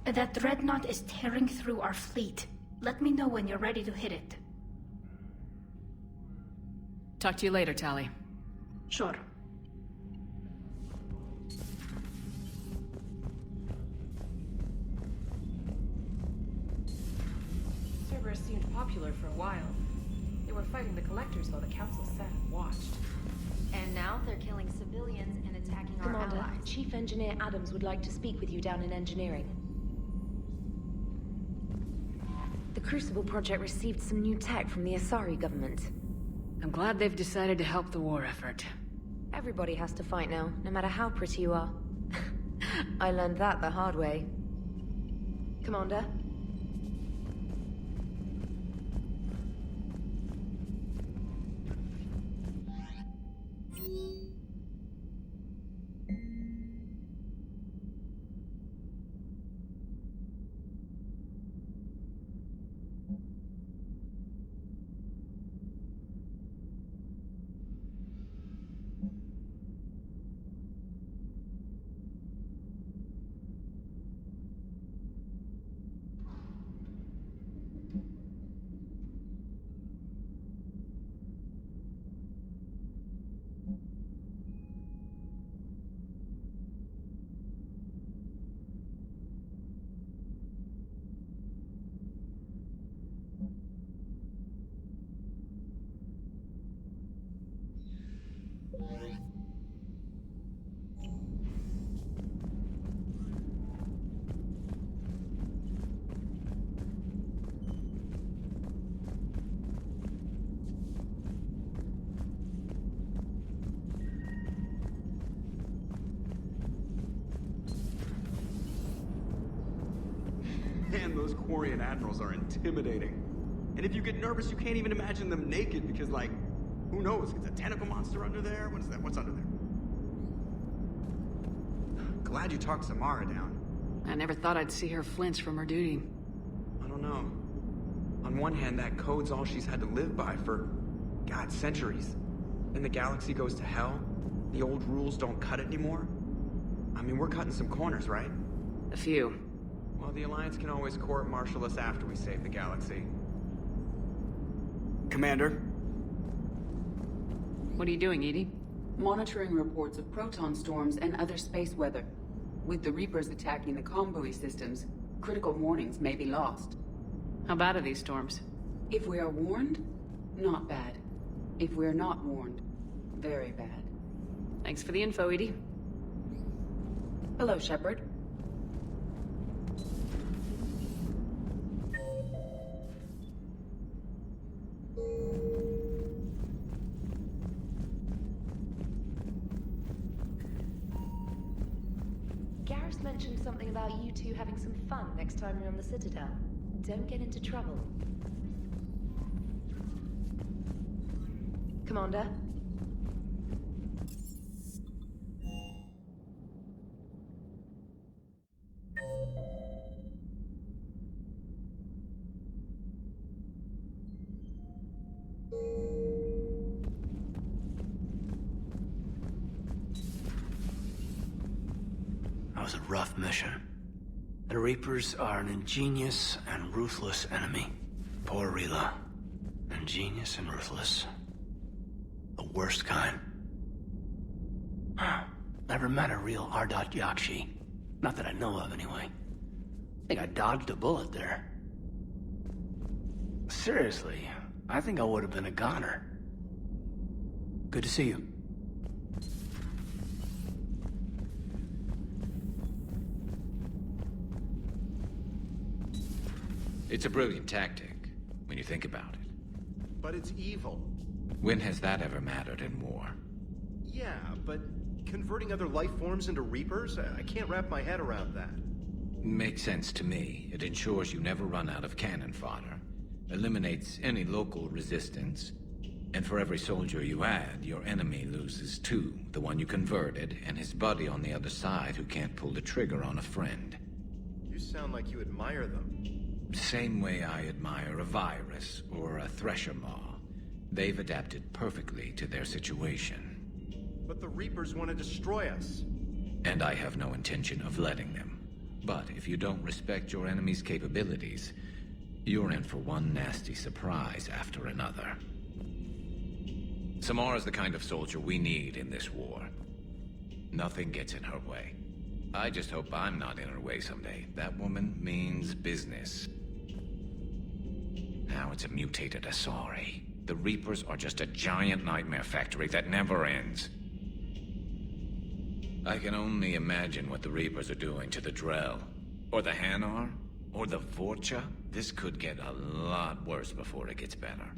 That dreadnought is tearing through our fleet. Let me know when you're ready to hit it. Talk to you later, Tali. Sure. Cerberus seemed popular for a while. They were fighting the Collectors while the Council sat and watched. And now they're killing civilians and attacking our Commander, allies. Chief Engineer Adams would like to speak with you down in engineering. The Crucible project received some new tech from the Asari government. I'm glad they've decided to help the war effort. Everybody has to fight now, no matter how pretty you are. I learned that the hard way. Commander? Man, those Quarian admirals are intimidating. And if you get nervous, you can't even imagine them naked because, like, who knows? It's a tentacle monster under there? What is that? What's under there? Glad you talked Samara down. I never thought I'd see her flinch from her duty. I don't know. On one hand, that code's all she's had to live by for, God, centuries. Then the galaxy goes to hell. The old rules don't cut it anymore. I mean, we're cutting some corners, right? A few. Well, the Alliance can always court-martial us after we save the galaxy. Commander? What are you doing, Edie? Monitoring reports of proton storms and other space weather. With the Reapers attacking the comm buoy systems, critical warnings may be lost. How bad are these storms? If we are warned, not bad. If we're not warned, very bad. Thanks for the info, Edie. Hello, Shepard. Garrus mentioned something about you two having some fun next time you're on the Citadel. Don't get into trouble. Commander? That was a rough mission. The Reapers are an ingenious and ruthless enemy. Poor Rila. Ingenious and ruthless. The worst kind. Never met a real Ardot Yakshi. Not that I know of, anyway. Think I dodged a bullet there. Seriously, I think I would have been a goner. Good to see you. It's a brilliant tactic, when you think about it. But it's evil. When has that ever mattered in war? Yeah, but converting other life forms into Reapers? I can't wrap my head around that. Makes sense to me. It ensures you never run out of cannon fodder, eliminates any local resistance, and for every soldier you add, your enemy loses two, the one you converted, and his buddy on the other side who can't pull the trigger on a friend. You sound like you admire them. Same way I admire a virus or a thresher maw. They've adapted perfectly to their situation. But the Reapers want to destroy us. And I have no intention of letting them. But if you don't respect your enemy's capabilities, you're in for one nasty surprise after another. Samara's the kind of soldier we need in this war. Nothing gets in her way. I just hope I'm not in her way someday. That woman means business. Now it's a mutated Asari. The Reapers are just a giant nightmare factory that never ends. I can only imagine what the Reapers are doing to the Drell, or the Hanar, or the Vorcha. This could get a lot worse before it gets better.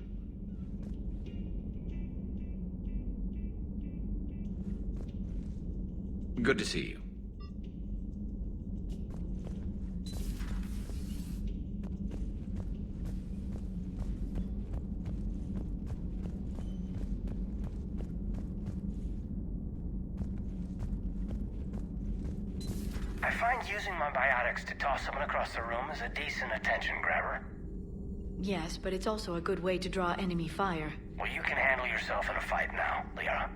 Good to see you. I find using my biotics to toss someone across the room is a decent attention grabber. Yes, but it's also a good way to draw enemy fire. Well, you can handle yourself in a fight now, Lyra.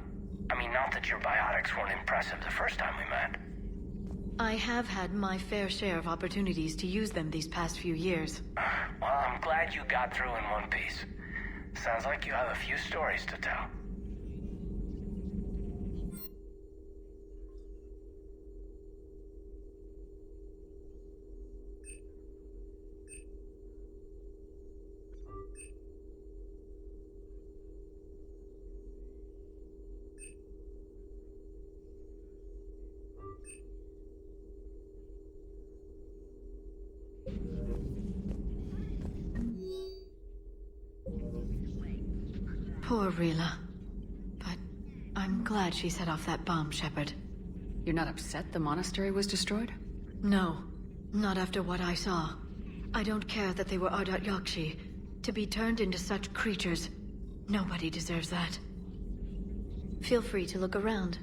I mean, not that your biotics weren't impressive the first time we met. I have had my fair share of opportunities to use them these past few years. Well, I'm glad you got through in one piece. Sounds like you have a few stories to tell. Poor Rila. But I'm glad she set off that bomb, Shepard. You're not upset the monastery was destroyed? No, not after what I saw. I don't care that they were Ardat Yakshi. To be turned into such creatures, nobody deserves that. Feel free to look around.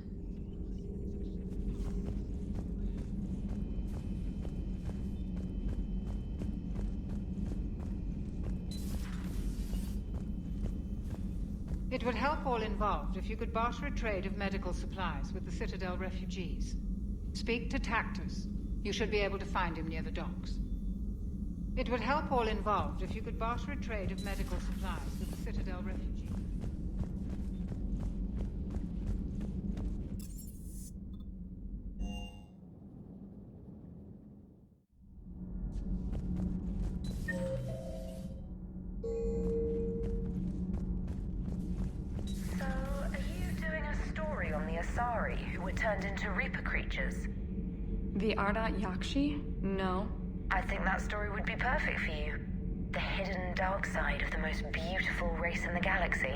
It would help all involved if you could barter a trade of medical supplies with the Citadel refugees. Speak to Tactus. You should be able to find him near the docks. It would help all involved if you could barter a trade of medical supplies with the Citadel refugees. Asari, who were turned into Reaper creatures. The Ardat Yakshi? No. I think that story would be perfect for you. The hidden dark side of the most beautiful race in the galaxy.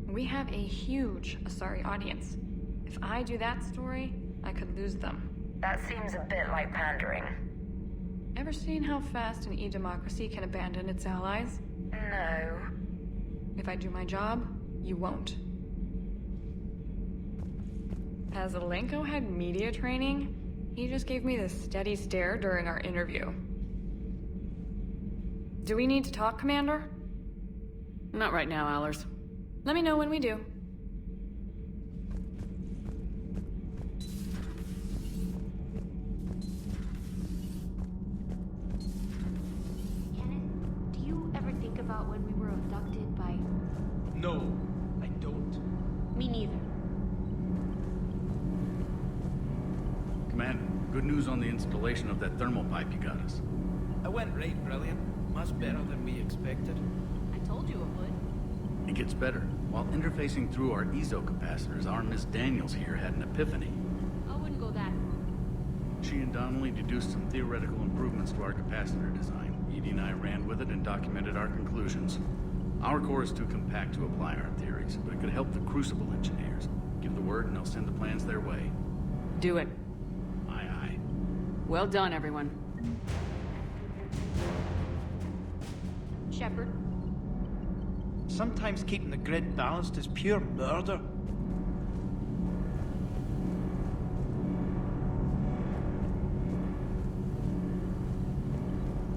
We have a huge Asari audience. If I do that story, I could lose them. That seems a bit like pandering. Ever seen how fast an e-democracy can abandon its allies? No. If I do my job, you won't. As Alenko had media training, he just gave me this steady stare during our interview. Do we need to talk, Commander? Not right now, Allers. Let me know when we do. Kenneth, do you ever think about when we were abducted by... No, I don't. Me neither. Commander, good news on the installation of that thermal pipe you got us. I went right brilliant. Much better than we expected. I told you it would. It gets better. While interfacing through our ezo capacitors, our Miss Daniels here had an epiphany. I wouldn't go that far. She and Donnelly deduced some theoretical improvements to our capacitor design. Edie and I ran with it and documented our conclusions. Our core is too compact to apply our theories, but it could help the Crucible engineers. Give the word and they'll send the plans their way. Do it. Aye, aye. Well done, everyone. Shepard? Sometimes keeping the grid balanced is pure murder.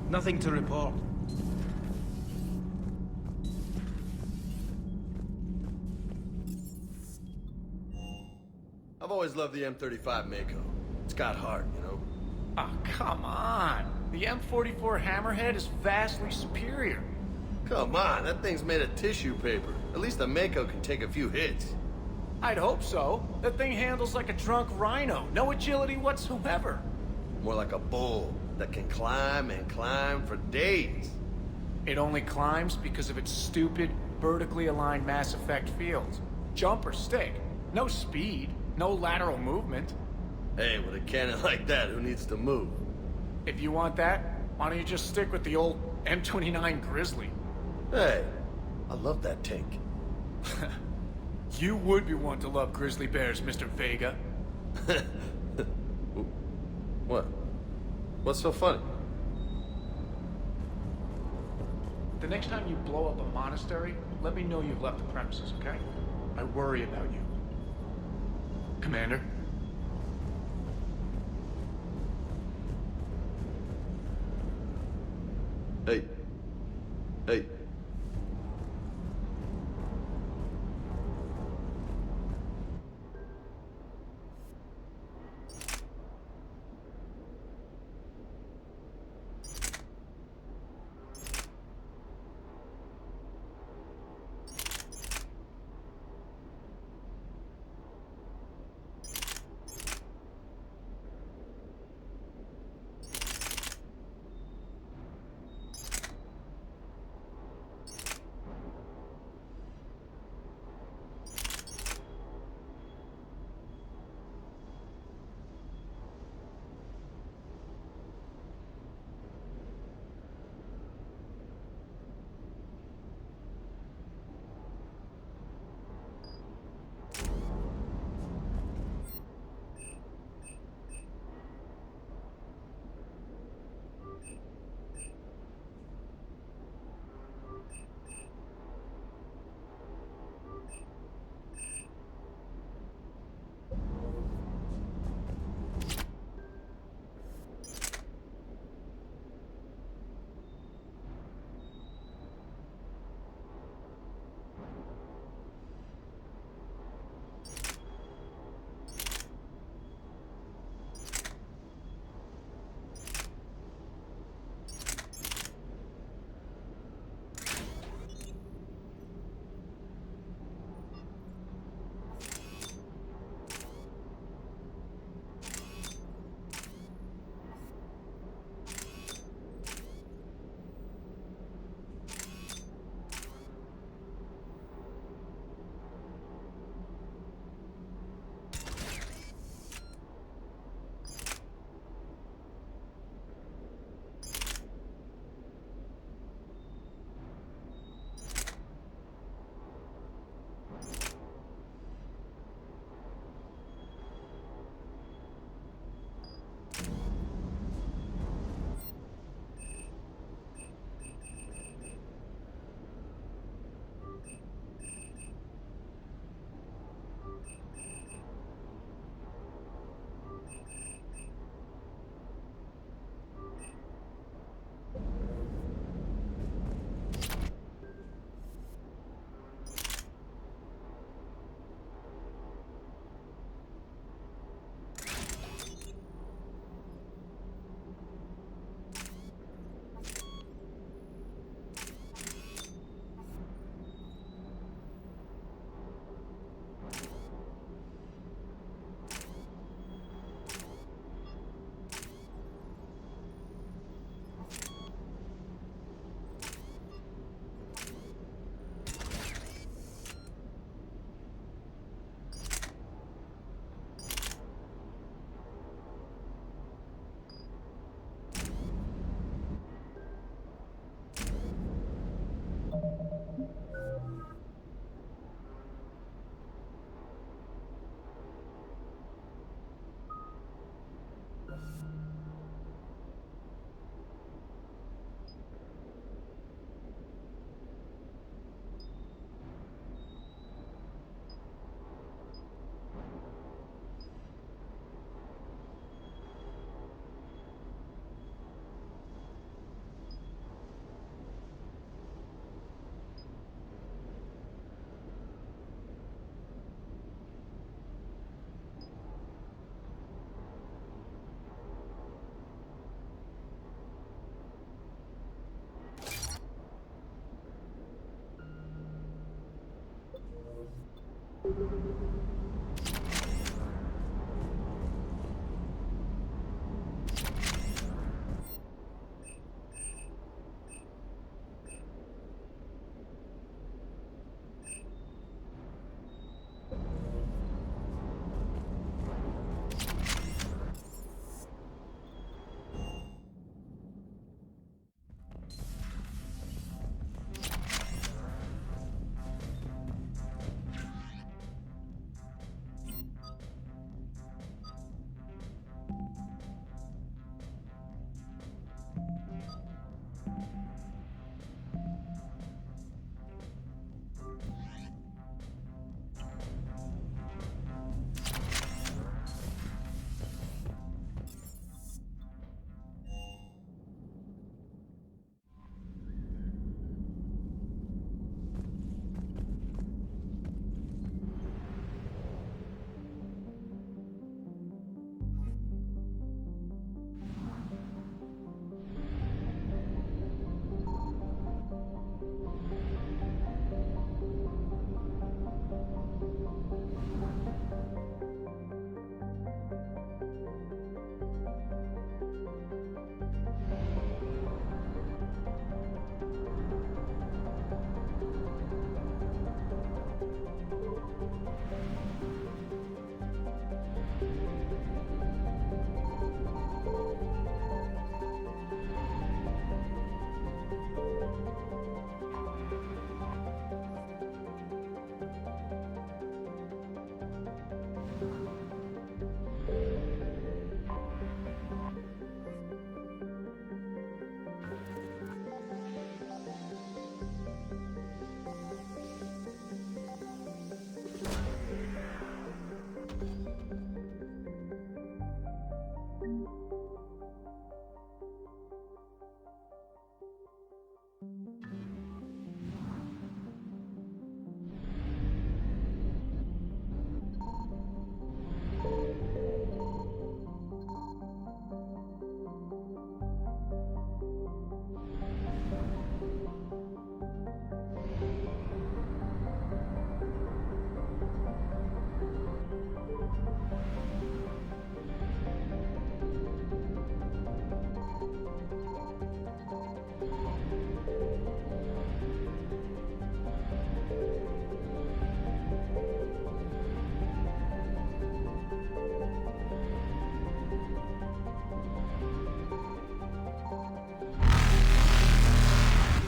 Nothing to report. I've always loved the M35 Mako. It's got heart, you know? Oh, come on. The M44 Hammerhead is vastly superior. Come on, that thing's made of tissue paper. At least the Mako can take a few hits. I'd hope so. That thing handles like a drunk rhino. No agility whatsoever. More like a bull that can climb and climb for days. It only climbs because of its stupid, vertically aligned Mass Effect fields. Jump or stick. No speed. No lateral movement. Hey, with a cannon like that, who needs to move? If you want that, why don't you just stick with the old M29 Grizzly? Hey, I love that tank. You would be one to love grizzly bears, Mr. Vega. What? What's so funny? The next time you blow up a monastery, let me know you've left the premises, okay? I worry about you. Commander? Hey. Hey.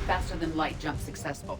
Faster than light jump successful.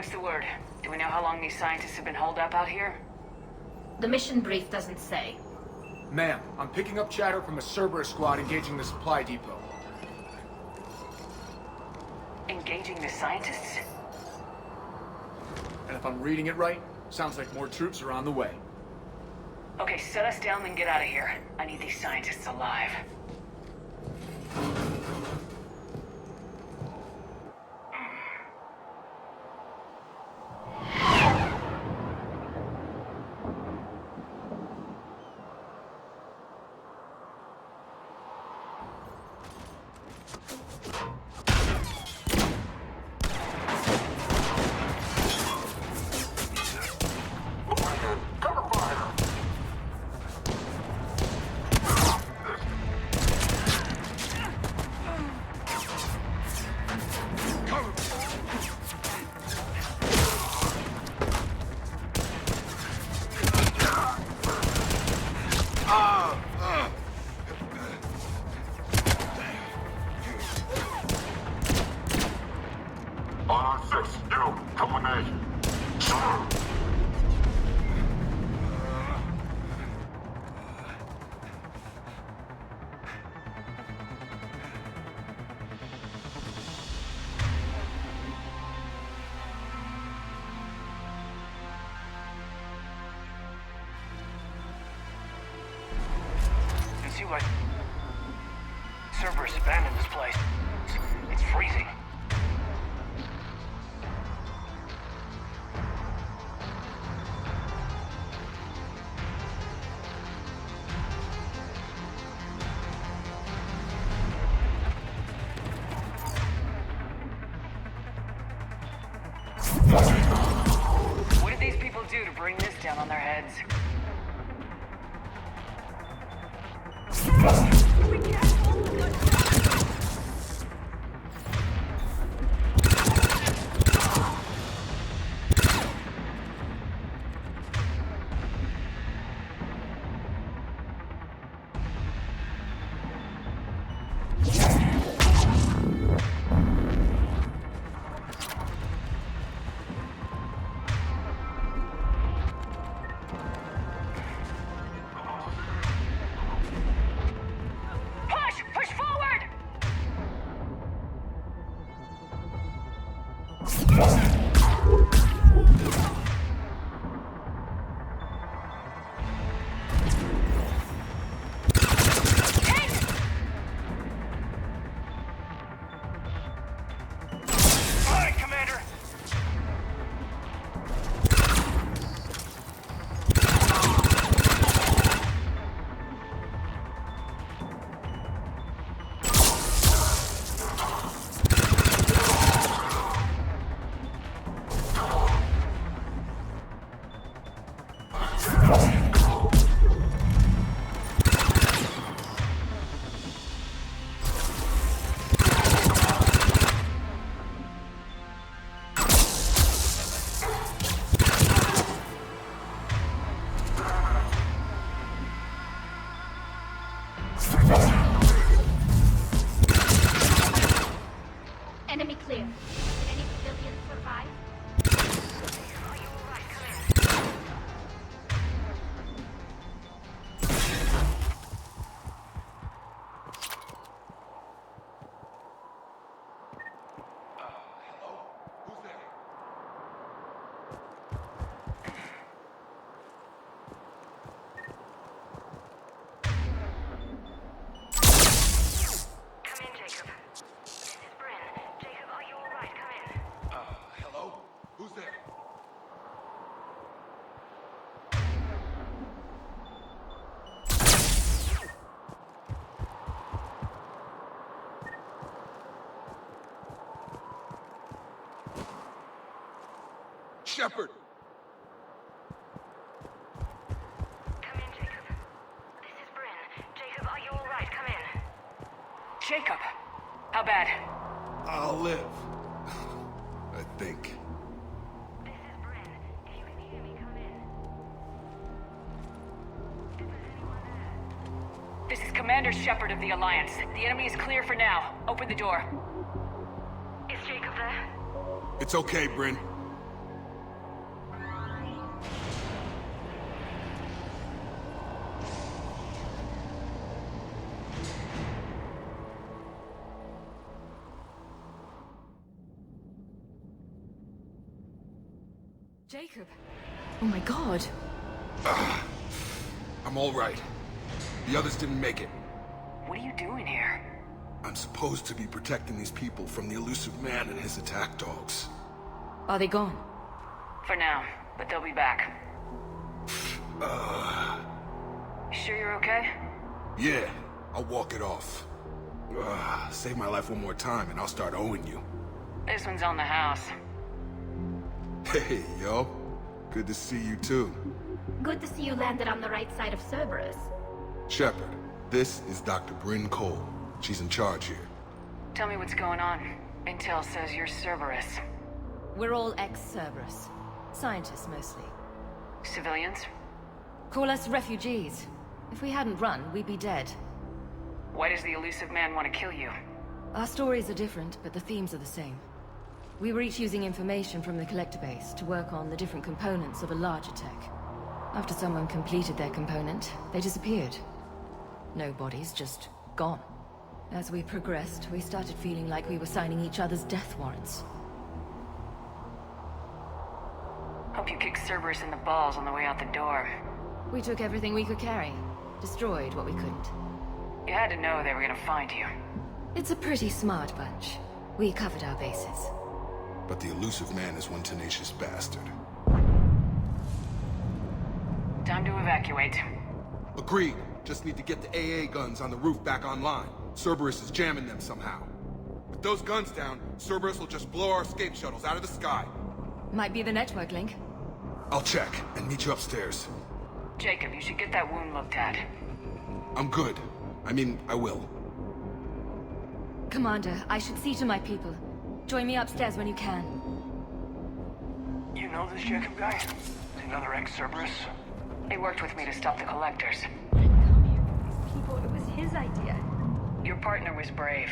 What's the word? Do we know how long these scientists have been holed up out here? The mission brief doesn't say. Ma'am, I'm picking up chatter from a Cerberus squad engaging the supply depot. Engaging the scientists? And if I'm reading it right, sounds like more troops are on the way. Okay, set us down and get out of here. I need these scientists alive. Like Cerberus abandoned this place. It's freezing. What did these people do to bring this down on their heads? Enemy clear. Did any civilians survive? Shepard! Come in, Jacob. This is Bryn. Jacob, are you alright? Come in. Jacob! How bad? I'll live. I think. This is Bryn. If you can hear me, come in. Is there anyone there? This is Commander Shepard of the Alliance. The enemy is clear for now. Open the door. Is Jacob there? It's okay, Bryn. Jacob! Oh my god! I'm all right. The others didn't make it. What are you doing here? I'm supposed to be protecting these people from the elusive man and his attack dogs. Are they gone? For now, but they'll be back. You sure you're okay? Yeah, I'll walk it off. Save my life one more time and I'll start owing you. This one's on the house. Hey, yo. Good to see you too. Good to see you landed on the right side of Cerberus. Shepard, this is Dr. Bryn Cole. She's in charge here. Tell me what's going on. Intel says you're Cerberus. We're all ex-Cerberus. Scientists, mostly. Civilians? Call us refugees. If we hadn't run, we'd be dead. Why does the elusive man want to kill you? Our stories are different, but the themes are the same. We were each using information from the collector base to work on the different components of a larger tech. After someone completed their component, they disappeared. No bodies, just gone. As we progressed, we started feeling like we were signing each other's death warrants. Hope you kicked Cerberus in the balls on the way out the door. We took everything we could carry. Destroyed what we couldn't. You had to know they were gonna find you. It's a pretty smart bunch. We covered our bases. But the elusive man is one tenacious bastard. Time to evacuate. Agreed. Just need to get the AA guns on the roof back online. Cerberus is jamming them somehow. With those guns down, Cerberus will just blow our escape shuttles out of the sky. Might be the network link. I'll check and meet you upstairs. Jacob, you should get that wound looked at. I'm good. I mean, I will. Commander, I should see to my people. Join me upstairs when you can. You know this Jacob guy? Another ex-Cerberus? He worked with me to stop the collectors. People, it was his idea. Your partner was brave.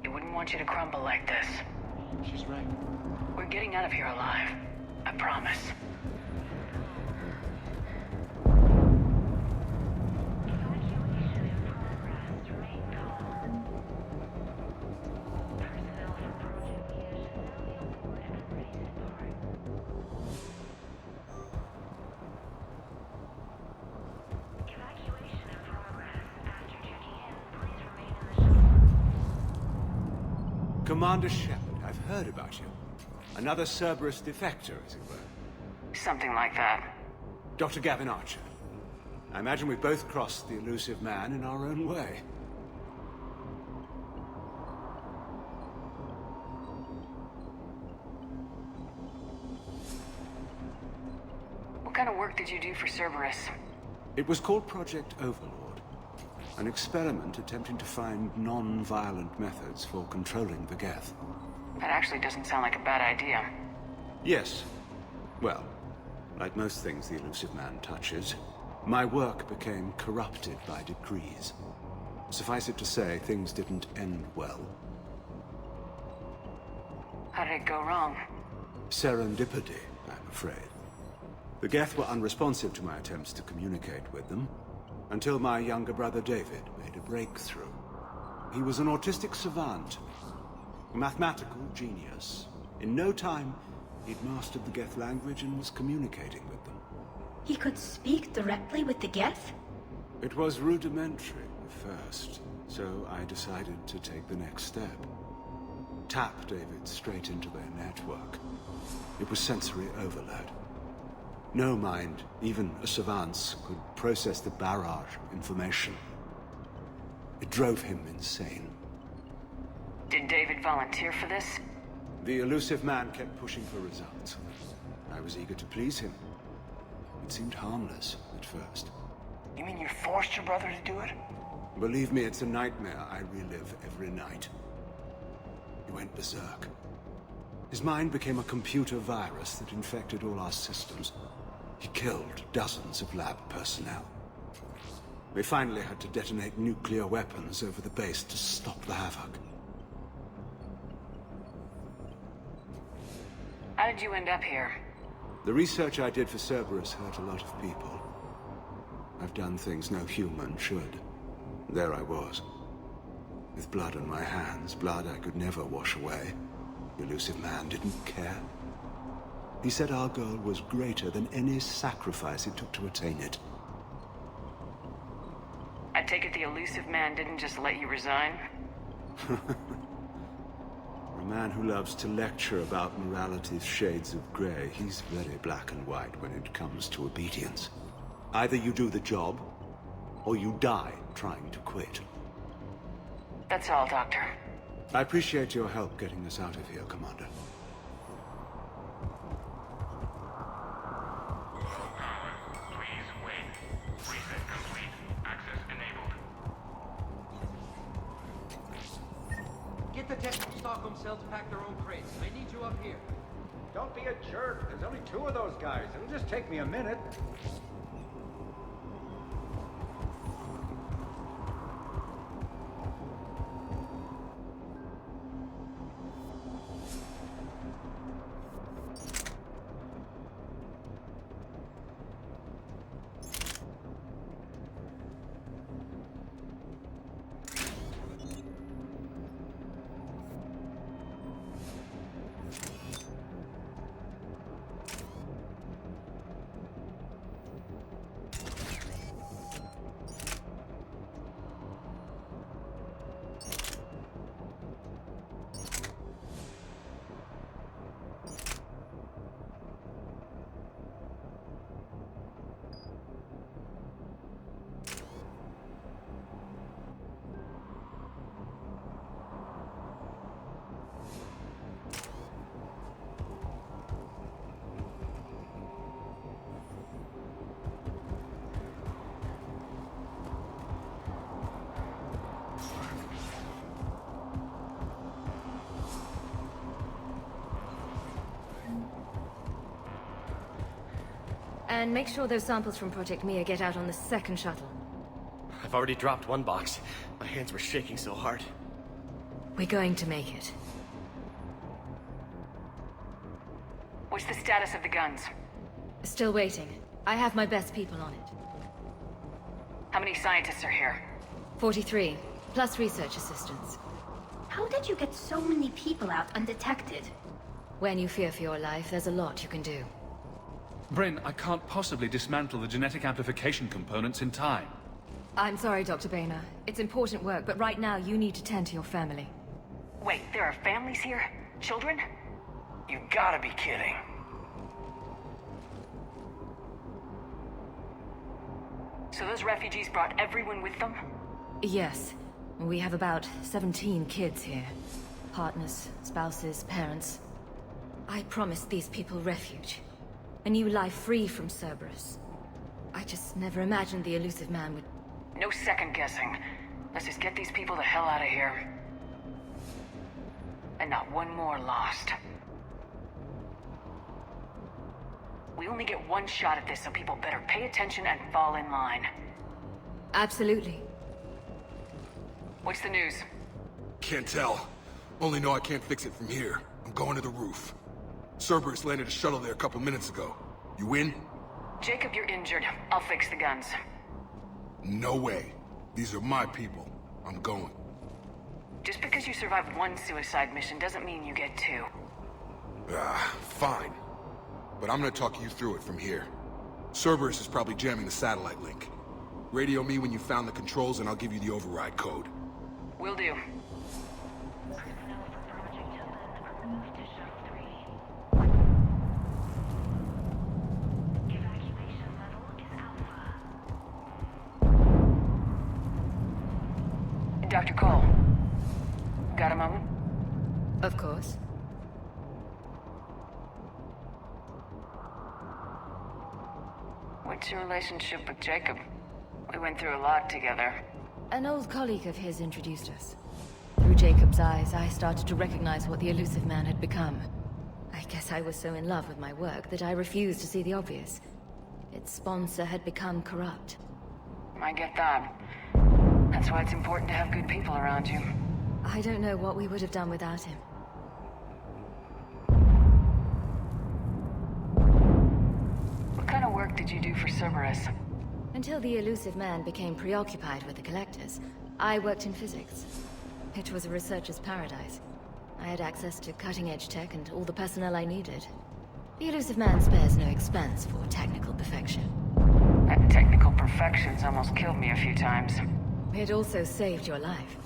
He wouldn't want you to crumble like this. She's right. We're getting out of here alive. I promise. Commander Shepard, I've heard about you. Another Cerberus defector, as it were. Something like that. Dr. Gavin Archer. I imagine we both crossed the elusive man in our own way. What kind of work did you do for Cerberus? It was called Project Overlord. An experiment attempting to find non-violent methods for controlling the Geth. That actually doesn't sound like a bad idea. Yes. Well, like most things the elusive man touches, my work became corrupted by decrees. Suffice it to say, things didn't end well. How did it go wrong? Serendipity, I'm afraid. The Geth were unresponsive to my attempts to communicate with them, until my younger brother David made a breakthrough. He was an autistic savant, a mathematical genius. In no time, he'd mastered the Geth language and was communicating with them. He could speak directly with the Geth? It was rudimentary at first, so I decided to take the next step. Tap David straight into their network. It was sensory overload. No mind, even a savant's, could process the barrage of information. It drove him insane. Did David volunteer for this? The elusive man kept pushing for results. I was eager to please him. It seemed harmless at first. You mean you forced your brother to do it? Believe me, it's a nightmare I relive every night. He went berserk. His mind became a computer virus that infected all our systems. He killed dozens of lab personnel. We finally had to detonate nuclear weapons over the base to stop the havoc. How did you end up here? The research I did for Cerberus hurt a lot of people. I've done things no human should. There I was. With blood on my hands, blood I could never wash away. The elusive man didn't care. He said our goal was greater than any sacrifice it took to attain it. I take it the elusive man didn't just let you resign? A man who loves to lecture about morality's shades of grey, he's very black and white when it comes to obedience. Either you do the job, or you die trying to quit. That's all, Doctor. I appreciate your help getting us out of here, Commander. Get the techs from Stockholm cells to pack their own crates. I need you up here. Don't be a jerk. There's only 2 of those guys. It'll just take me a minute. And make sure those samples from Project Mia get out on the second shuttle. I've already dropped one box. My hands were shaking so hard. We're going to make it. What's the status of the guns? Still waiting. I have my best people on it. How many scientists are here? 43, plus research assistants. How did you get so many people out undetected? When you fear for your life, there's a lot you can do. Bryn, I can't possibly dismantle the genetic amplification components in time. I'm sorry, Dr. Boehner. It's important work, but right now you need to tend to your family. Wait, there are families here? Children? You gotta be kidding. So those refugees brought everyone with them? Yes. We have about 17 kids here. Partners, spouses, parents. I promised these people refuge. A new life free from Cerberus. I just never imagined the elusive man would... No second guessing. Let's just get these people the hell out of here. And not one more lost. We only get one shot at this, so people better pay attention and fall in line. Absolutely. What's the news? Can't tell. Only know I can't fix it from here. I'm going to the roof. Cerberus landed a shuttle there a couple minutes ago. You in? Jacob, you're injured. I'll fix the guns. No way. These are my people. I'm going. Just because you survived one suicide mission doesn't mean you get 2. Fine. But I'm gonna talk you through it from here. Cerberus is probably jamming the satellite link. Radio me when you found the controls and I'll give you the override code. Will do. Dr. Cole, got a moment? Of course. What's your relationship with Jacob? We went through a lot together. An old colleague of his introduced us. Through Jacob's eyes, I started to recognize what the elusive man had become. I guess I was so in love with my work that I refused to see the obvious. Its sponsor had become corrupt. I get that. That's why it's important to have good people around you. I don't know what we would have done without him. What kind of work did you do for Cerberus? Until the elusive man became preoccupied with the Collectors, I worked in physics. It was a researcher's paradise. I had access to cutting-edge tech and all the personnel I needed. The elusive man spares no expense for technical perfection. That technical perfection's almost killed me a few times. It also saved your life.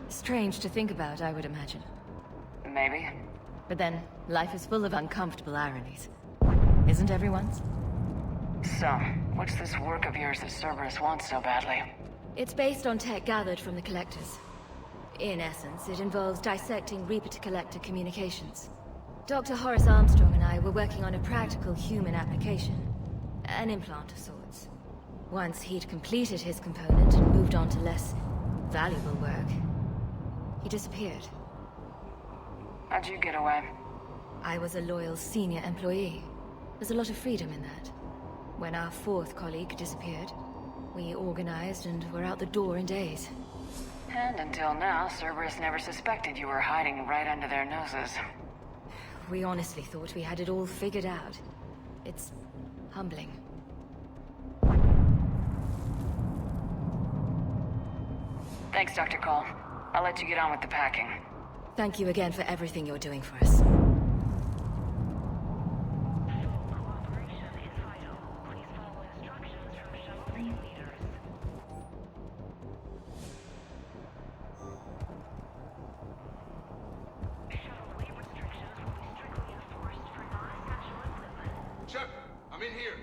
Strange to think about, I would imagine. Maybe. But then, life is full of uncomfortable ironies. Isn't everyone's? So, what's this work of yours that Cerberus wants so badly? It's based on tech gathered from the Collectors. In essence, it involves dissecting Reaper-to-Collector communications. Dr. Horace Armstrong and I were working on a practical human application. An implant of sorts. Once he'd completed his component and moved on to less valuable work, he disappeared. How'd you get away? I was a loyal senior employee. There's a lot of freedom in that. When our fourth colleague disappeared, we organized and were out the door in days. And until now, Cerberus never suspected you were hiding right under their noses. We honestly thought we had it all figured out. It's humbling. Thanks, Dr. Cole. I'll let you get on with the packing. Thank you again for everything you're doing for us. Shepard, I'm in here.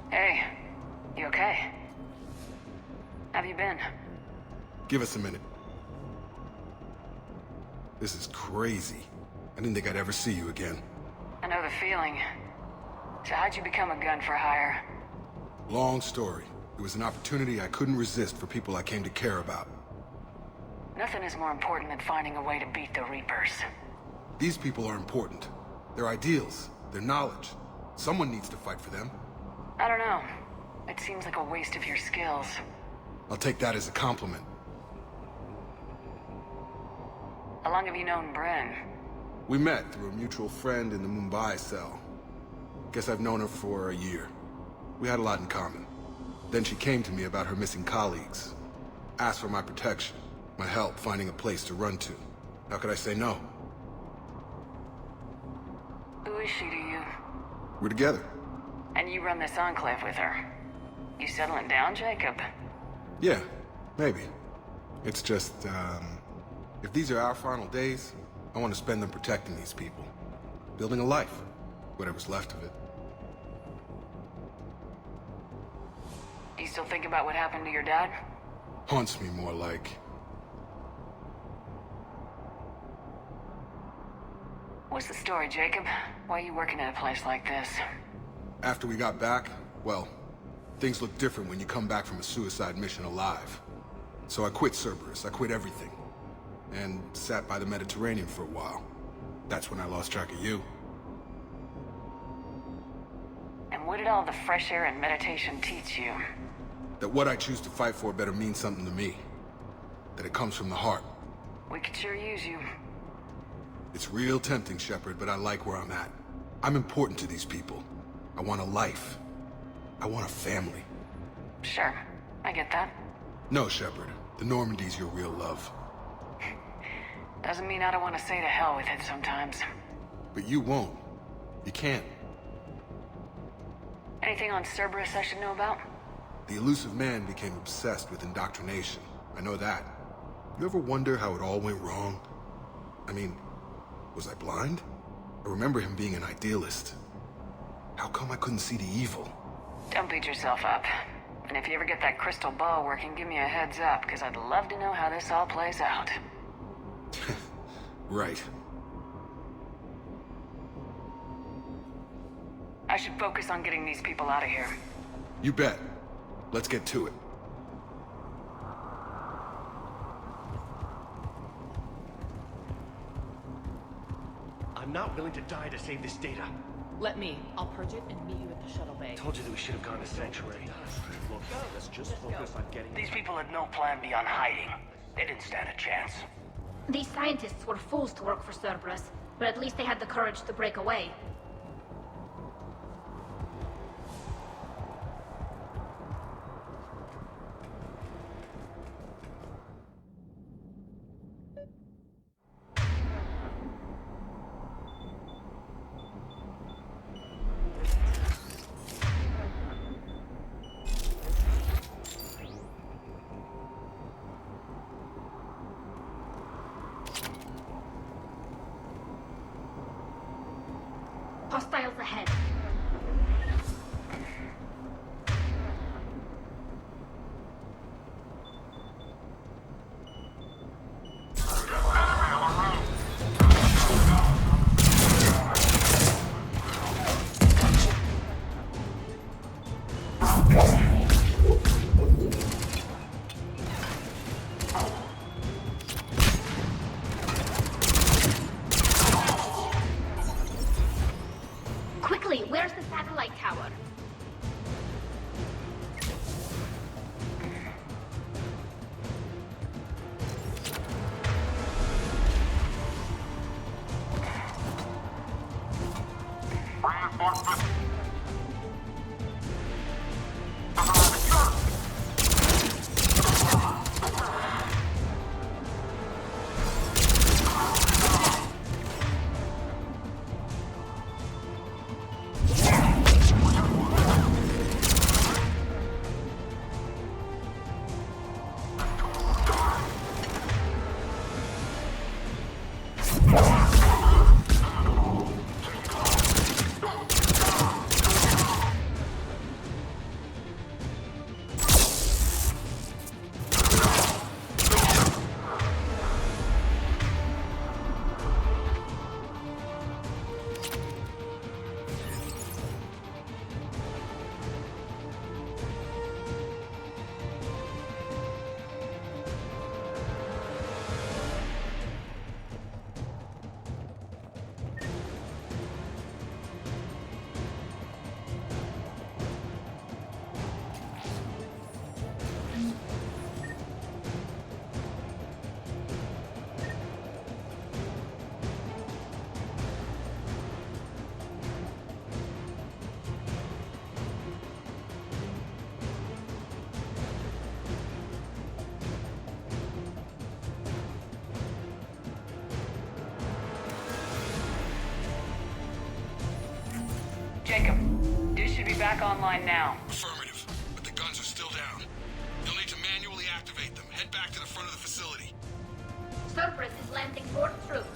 Hey, you okay? Have you been? Give us a minute. This is crazy. I didn't think I'd ever see you again. I know the feeling. So how'd you become a gun for hire? Long story. It was an opportunity I couldn't resist for people I came to care about. Nothing is more important than finding a way to beat the Reapers. These people are important. Their ideals, their knowledge. Someone needs to fight for them. I don't know. It seems like a waste of your skills. I'll take that as a compliment. How long have you known Bryn? We met through a mutual friend in the Mumbai cell. Guess I've known her for a year. We had a lot in common. Then she came to me about her missing colleagues. Asked for my protection, my help finding a place to run to. How could I say no? Who is she to you? We're together. And you run this enclave with her. You settling down, Jacob? Yeah, maybe. It's just, if these are our final days, I want to spend them protecting these people. Building a life. Whatever's left of it. Do you still think about what happened to your dad? Haunts me more like. What's the story, Jacob? Why are you working at a place like this? After we got back, well, things look different when you come back from a suicide mission alive. So I quit Cerberus, I quit everything. And sat by the Mediterranean for a while. That's when I lost track of you. And what did all the fresh air and meditation teach you? That what I choose to fight for better mean something to me. That it comes from the heart. We could sure use you. It's real tempting, Shepard, but I like where I'm at. I'm important to these people. I want a life. I want a family. Sure, I get that. No, Shepard. The Normandy's your real love. Doesn't mean I don't want to say to hell with it sometimes. But you won't. You can't. Anything on Cerberus I should know about? The elusive man became obsessed with indoctrination. I know that. You ever wonder how it all went wrong? I mean, was I blind? I remember him being an idealist. How come I couldn't see the evil? Don't beat yourself up. And if you ever get that crystal ball working, give me a heads up, because I'd love to know how this all plays out. Right. I should focus on getting these people out of here. You bet. Let's get to it. I'm I'm not willing to die to save this data. Let me. I'll purge it and meet you at the shuttle bay. Told you that we should have gone to Sanctuary. Look, let's just focus on getting... These people had no plan beyond hiding. They didn't stand a chance. These scientists were fools to work for Cerberus, but at least they had the courage to break away. Hostiles ahead. Quickly, where's the satellite tower? Jacob, dish should be back online now. Affirmative, but the guns are still down. You'll need to manually activate them. Head back to the front of the facility. Cerberus is landing more troops.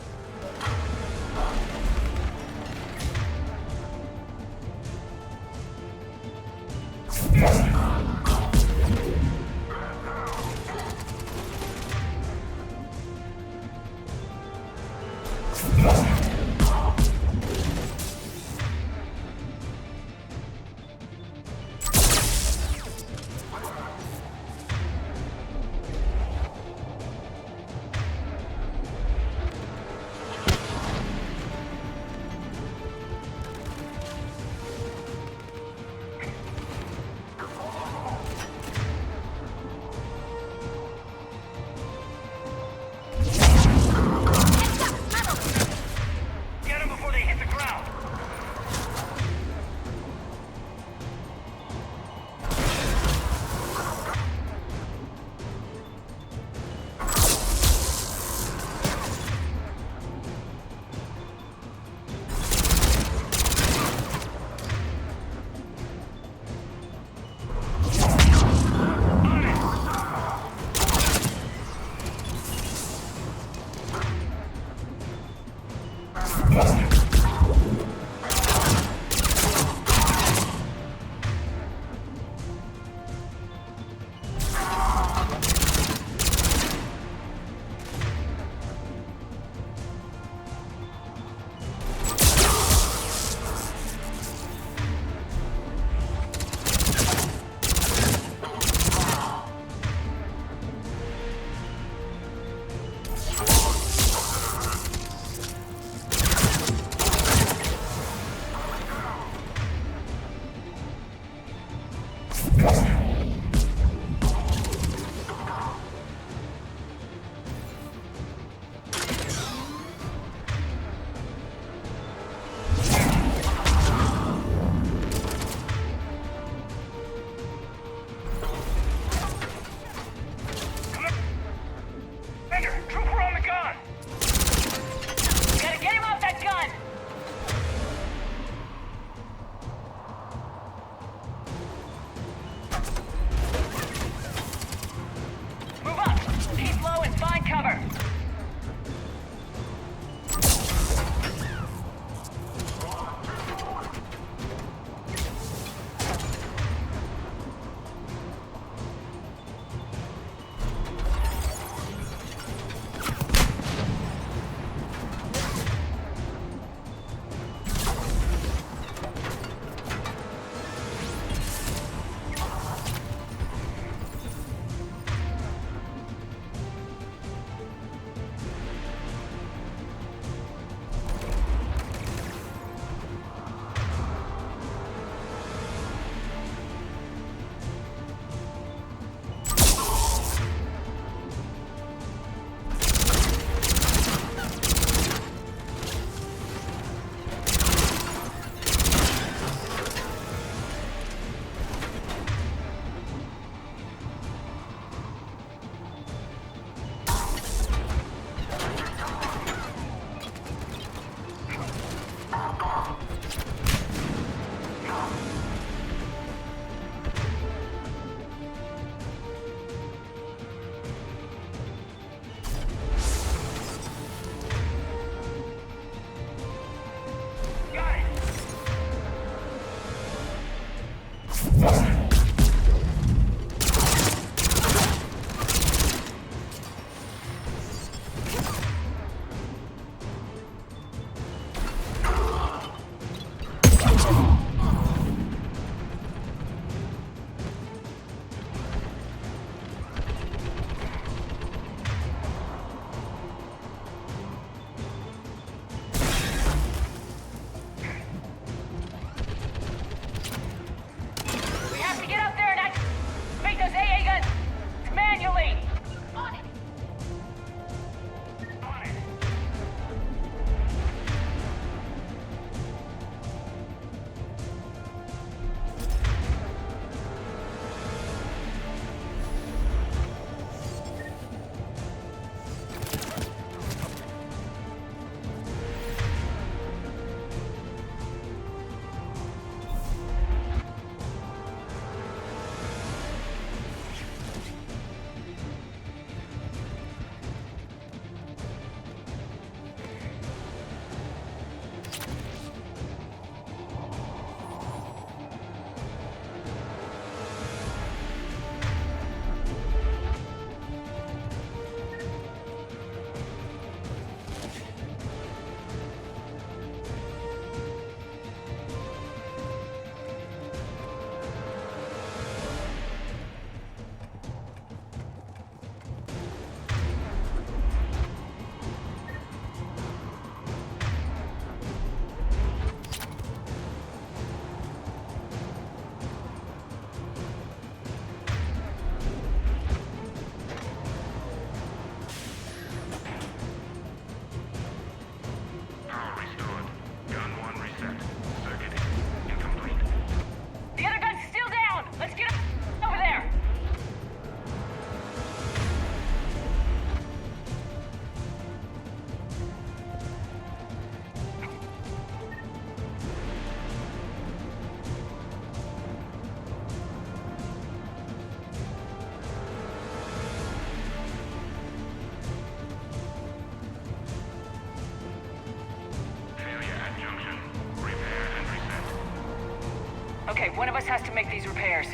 Okay, one of us has to make these repairs.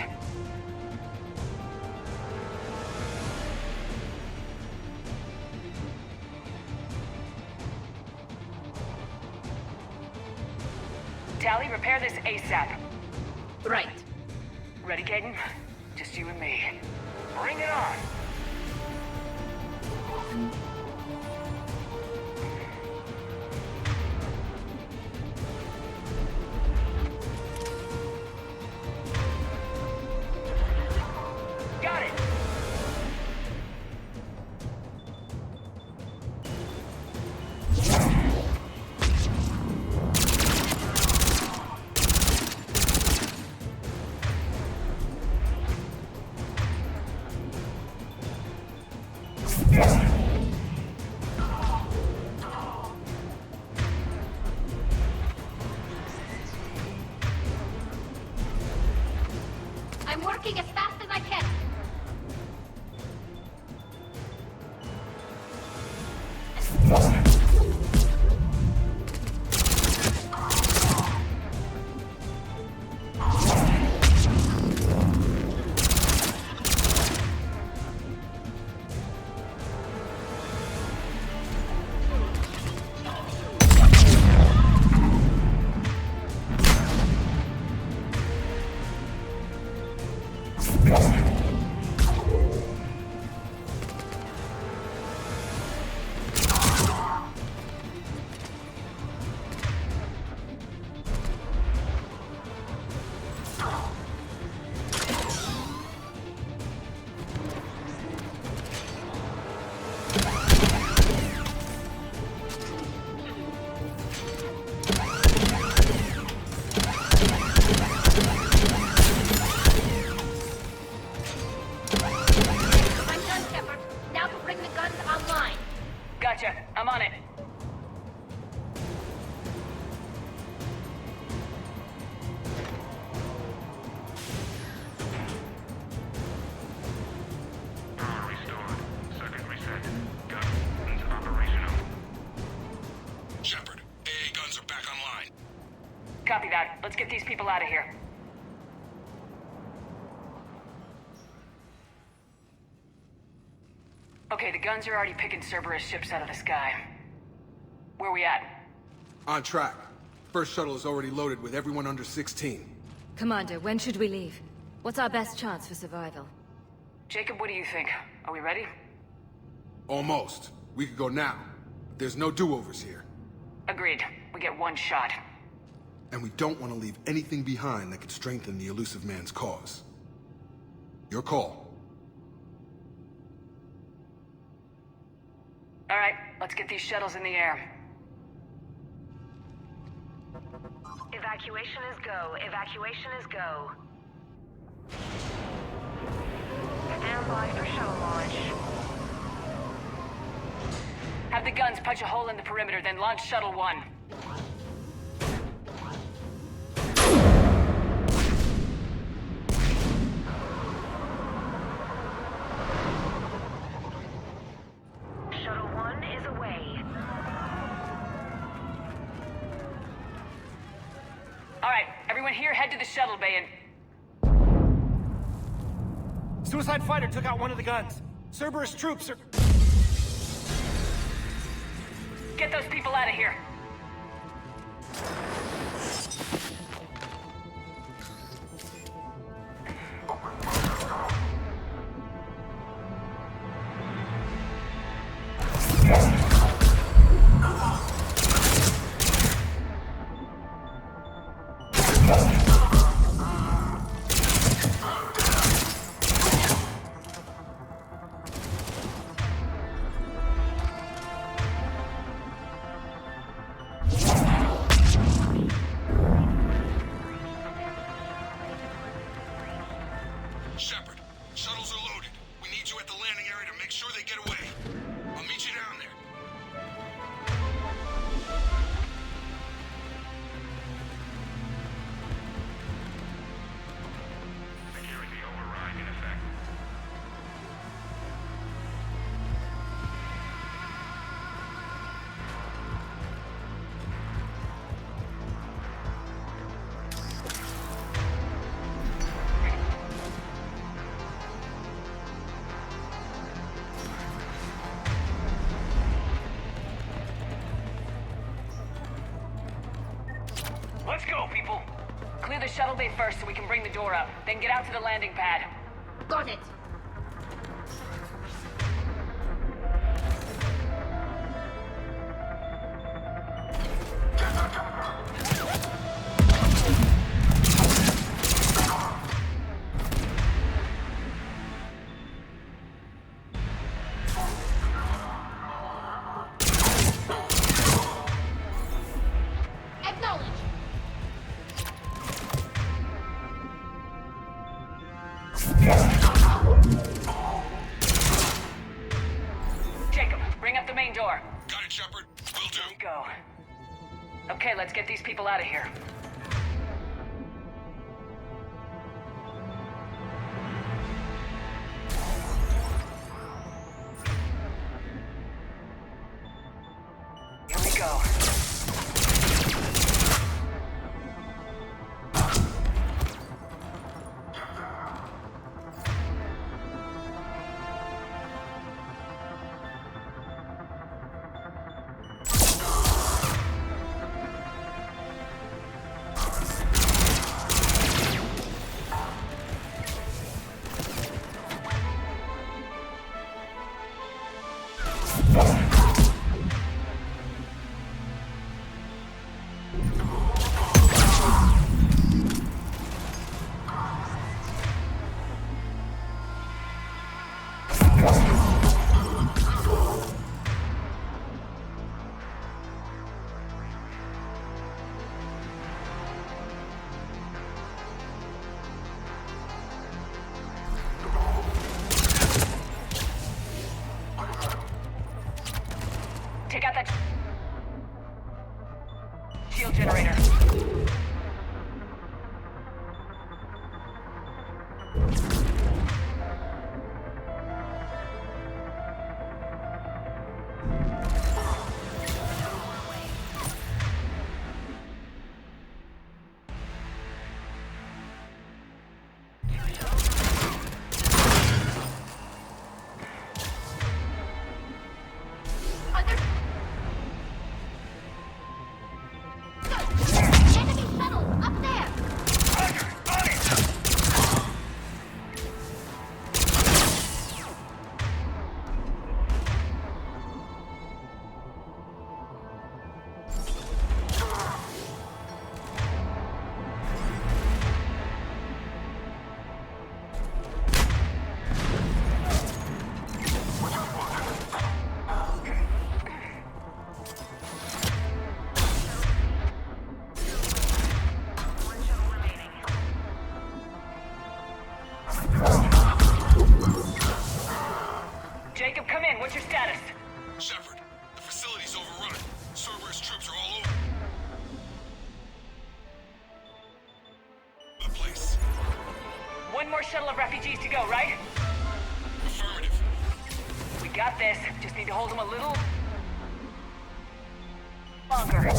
Tally, repair this ASAP. Right. Ready, Caden? Just you and me. Bring it on! Got it! I'm working as fast as I can. I'm done, Shepard. Now to bring the guns online. Gotcha. I'm on it. Power restored. Circuit reset. Guns operational. Shepard, AA guns are back online. Copy that. Let's get these people out of here. Okay, the guns are already picking Cerberus ships out of the sky. Where we at? On track. First shuttle is already loaded with everyone under 16. Commander, when should we leave? What's our best chance for survival? Jacob, what do you think? Are we ready? Almost. We could go now. But there's no do-overs here. Agreed. We get one shot. And we don't want to leave anything behind that could strengthen the elusive man's cause. Your call. All right, let's get these shuttles in the air. Evacuation is go. Evacuation is go. Stand by for shuttle launch. Have the guns punch a hole in the perimeter, then launch Shuttle 1. Shuttle 1 is away. All right, everyone here, head to the shuttle bay and... Suicide fighter took out one of the guns. Cerberus troops are... Get those people out of here. Shepard, shuttles are loaded. We need you at the landing area to make sure they get away. I'll meet you down there. Security override in effect. shuttle bay first so we can bring the door up. Then get out to the landing pad. Got it. Jacob, bring up the main door. Got it, Shepard. Will do. Here we go. Okay, let's get these people out of here. Here we go. Take out that shield generator. Jacob, come in. What's your status? Shepard, the facility's overrun. Cerberus troops are all over the place. One more shuttle of refugees to go, right? Affirmative. We got this. Just need to hold them a little longer.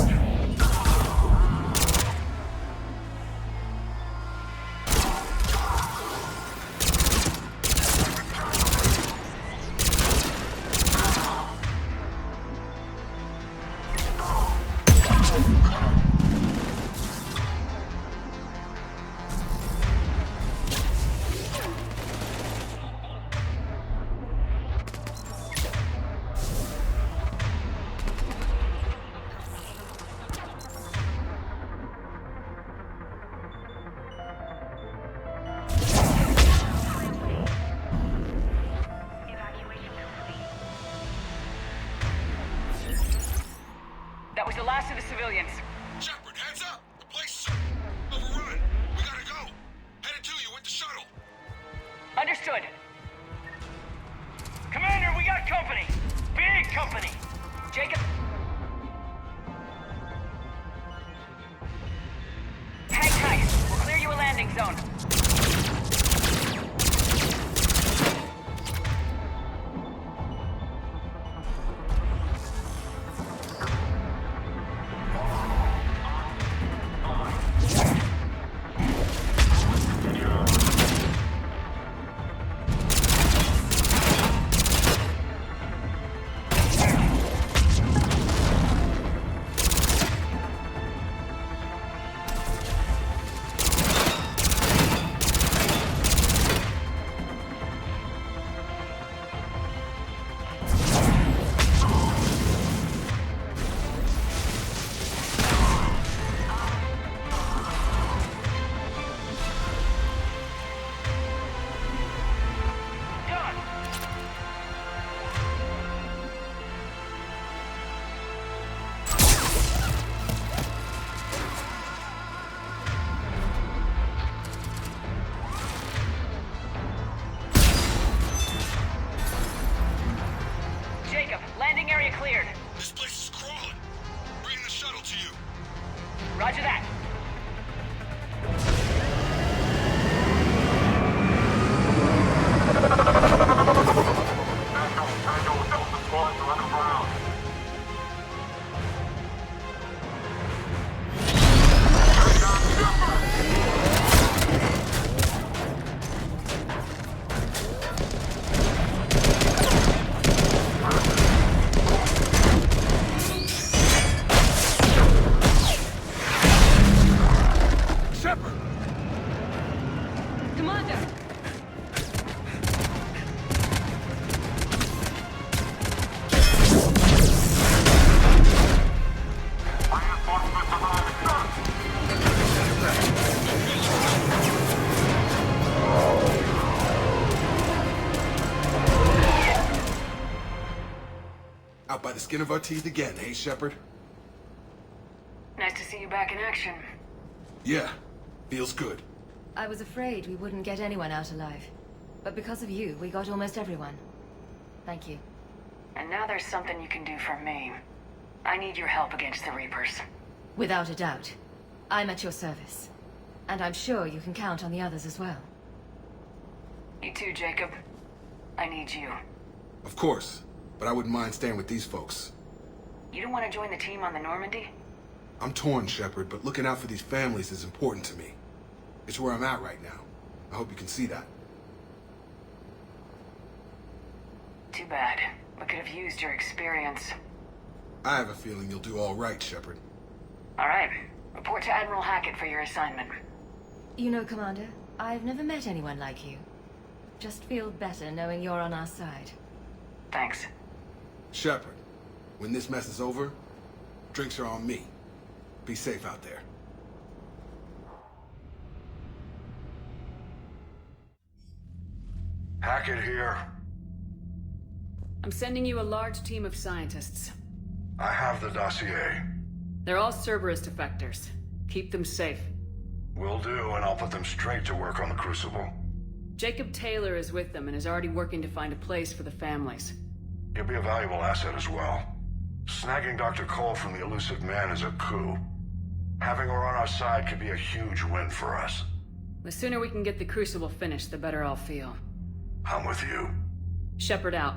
That was the last of the civilians. Shepard, heads up! The place is overrun. We gotta go. Headed to you with the shuttle. Understood. Commander, we got company. Big company. Jacob. Hang tight. We'll clear you a landing zone. Out by the skin of our teeth again, hey, Shepard? Nice to see you back in action. Yeah, feels good. I was afraid we wouldn't get anyone out alive. But because of you, we got almost everyone. Thank you. And now there's something you can do for me. I need your help against the Reapers. Without a doubt. I'm at your service. And I'm sure you can count on the others as well. You too, Jacob. I need you. Of course, but I wouldn't mind staying with these folks. You don't want to join the team on the Normandy? I'm torn, Shepard, but looking out for these families is important to me. It's where I'm at right now. I hope you can see that. Too bad. We could have used your experience. I have a feeling you'll do all right, Shepard. All right. Report to Admiral Hackett for your assignment. You know, Commander, I've never met anyone like you. Just feel better knowing you're on our side. Thanks. Shepard, when this mess is over, drinks are on me. Be safe out there. Hackett here. I'm sending you a large team of scientists. I have the dossier. They're all Cerberus defectors. Keep them safe. Will do, and I'll put them straight to work on the Crucible. Jacob Taylor is with them and is already working to find a place for the families. He'll be a valuable asset as well. Snagging Dr. Cole from the Elusive Man is a coup. Having her on our side could be a huge win for us. The sooner we can get the Crucible finished, the better I'll feel. I'm with you. Shepard out.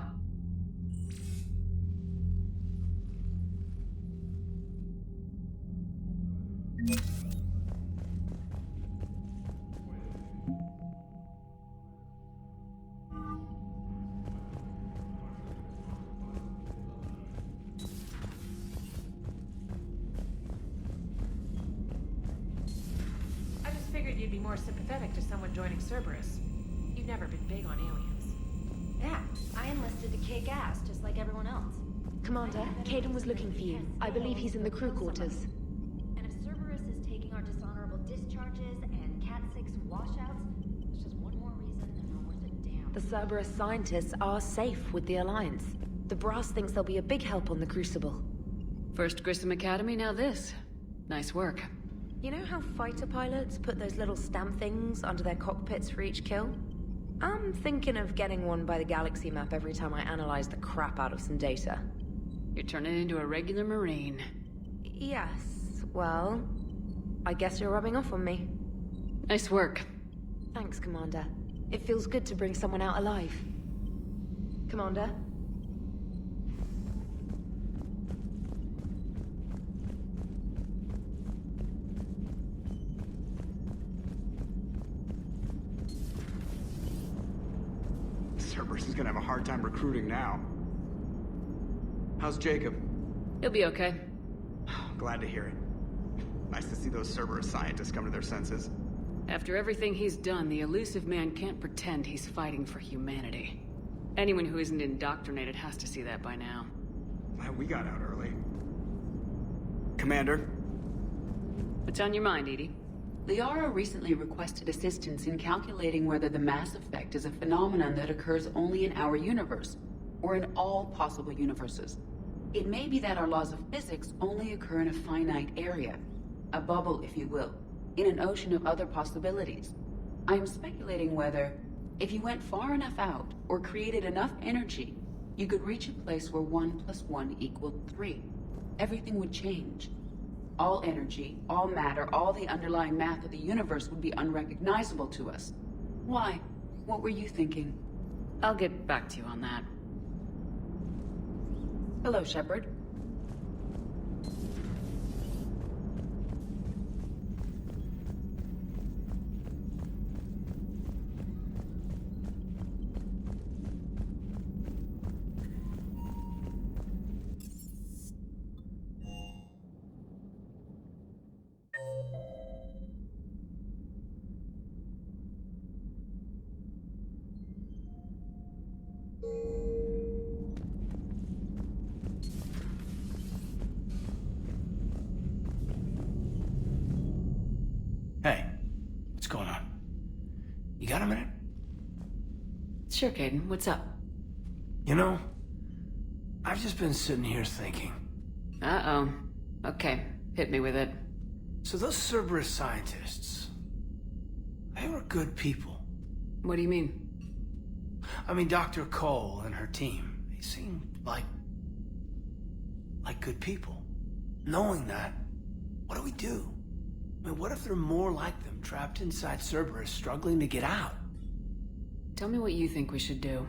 I just figured you'd be more sympathetic to someone joining Cerberus. You've never been big on aliens. Yeah, I enlisted to kick ass, just like everyone else. Commander, Caden was looking for you. I believe he's in the crew quarters. And if Cerberus is taking our dishonorable discharges and Cat 6 washouts, it's just one more reason they're not worth a damn. The Cerberus scientists are safe with the Alliance. The Brass thinks they'll be a big help on the Crucible. First Grissom Academy, now this. Nice work. You know how fighter pilots put those little stamp things under their cockpits for each kill? I'm thinking of getting one by the galaxy map every time I analyze the crap out of some data. You're turning into a regular Marine. Yes, well, I guess you're rubbing off on me. Nice work. Thanks, Commander. It feels good to bring someone out alive. Commander? Cerberus is gonna have a hard time recruiting now. How's Jacob? He'll be okay. Glad to hear it. Nice to see those Cerberus scientists come to their senses. After everything he's done, the Elusive Man can't pretend he's fighting for humanity. Anyone who isn't indoctrinated has to see that by now. Glad we got out early. Commander? What's on your mind, Edie? Liara recently requested assistance in calculating whether the mass effect is a phenomenon that occurs only in our universe, or in all possible universes. It may be that our laws of physics only occur in a finite area, a bubble, if you will, in an ocean of other possibilities. I am speculating whether, if you went far enough out, or created enough energy, you could reach a place where 1 + 1 = 3. Everything would change. All energy, all matter, all the underlying math of the universe would be unrecognizable to us. Why? What were you thinking? I'll get back to you on that. Hello, Shepard. Hey, what's going on? You got a minute? Sure, Caden. What's up? You know, I've just been sitting here thinking. Uh-oh. Okay, hit me with it. So those Cerberus scientists, they were good people. What do you mean? I mean, Dr. Cole and her team, they seemed like good people. Knowing that, what do we do? I mean, what if there are more like them trapped inside Cerberus struggling to get out? Tell me what you think we should do.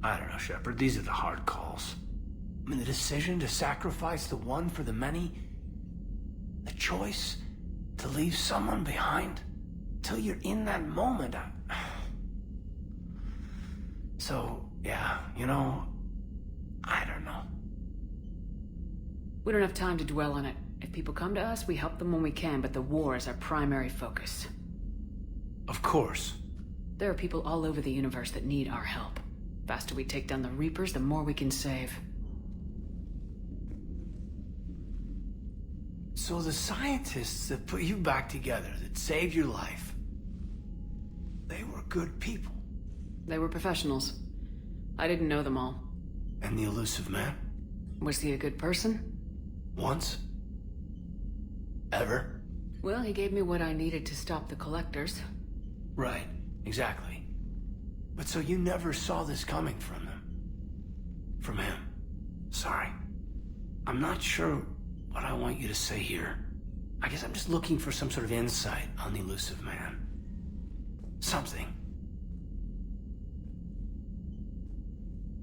I don't know, Shepard. These are the hard calls. I mean, the decision to sacrifice the one for the many. The choice to leave someone behind. Till you're in that moment. So, yeah, you know, I don't know. We don't have time to dwell on it. If people come to us, we help them when we can, but the war is our primary focus. Of course. There are people all over the universe that need our help. The faster we take down the Reapers, the more we can save. So the scientists that put you back together, that saved your life, they were good people. They were professionals. I didn't know them all. And the elusive man? Was he a good person? Once? Ever? Well, he gave me what I needed to stop the Collectors. Right, exactly. But so you never saw this coming from them? From him? Sorry. I'm not sure what I want you to say here. I guess I'm just looking for some sort of insight on the elusive man. Something.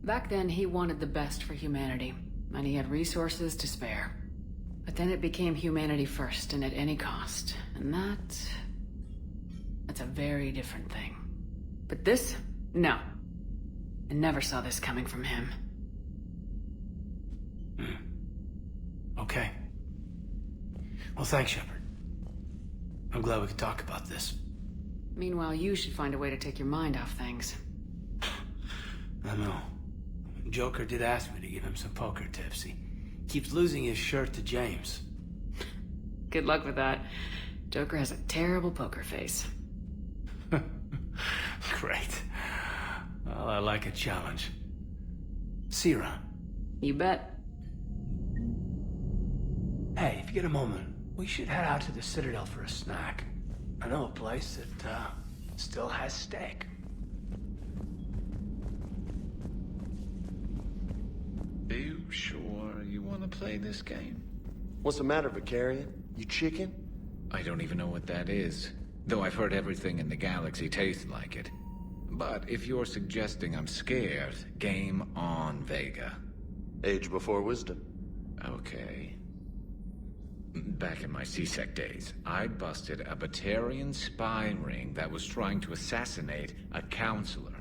Back then, he wanted the best for humanity, and he had resources to spare. But then it became humanity first, and at any cost. And that's a very different thing. But this? No. I never saw this coming from him. Okay. Well, thanks, Shepard. I'm glad we could talk about this. Meanwhile, you should find a way to take your mind off things. I know. Joker did ask me to give him some poker tips. He keeps losing his shirt to James. Good luck with that. Joker has a terrible poker face. Great. Well, I like a challenge. See you around. You bet. Hey, if you get a moment, we should head out to the Citadel for a snack. I know a place that, still has steak. Are you sure you want to play this game? What's the matter, Vicarian? You chicken? I don't even know what that is. Though I've heard everything in the galaxy tastes like it. But if you're suggesting I'm scared, game on, Vega. Age before wisdom. Okay. Back in my C-Sec days, I busted a Batarian spy ring that was trying to assassinate a counselor.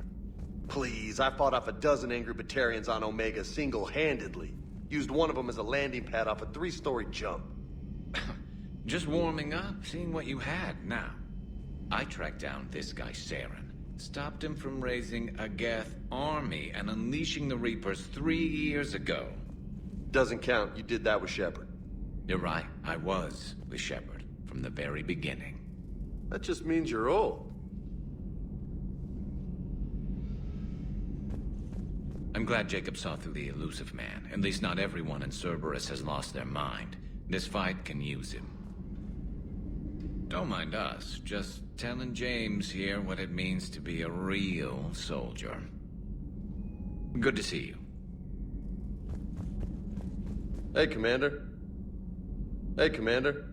Please, I fought off a dozen angry Batarians on Omega single-handedly. Used one of them as a landing pad off a 3-story jump. Just warming up, seeing what you had now. I tracked down this guy, Saren. Stopped him from raising a Geth army and unleashing the Reapers 3 years ago. Doesn't count. You did that with Shepard. You're right. I was with Shepard from the very beginning. That just means you're old. I'm glad Jacob saw through the elusive man. At least not everyone in Cerberus has lost their mind. This fight can use him. Don't mind us. Just telling James here what it means to be a real soldier. Good to see you. Hey, Commander. Hey, Commander.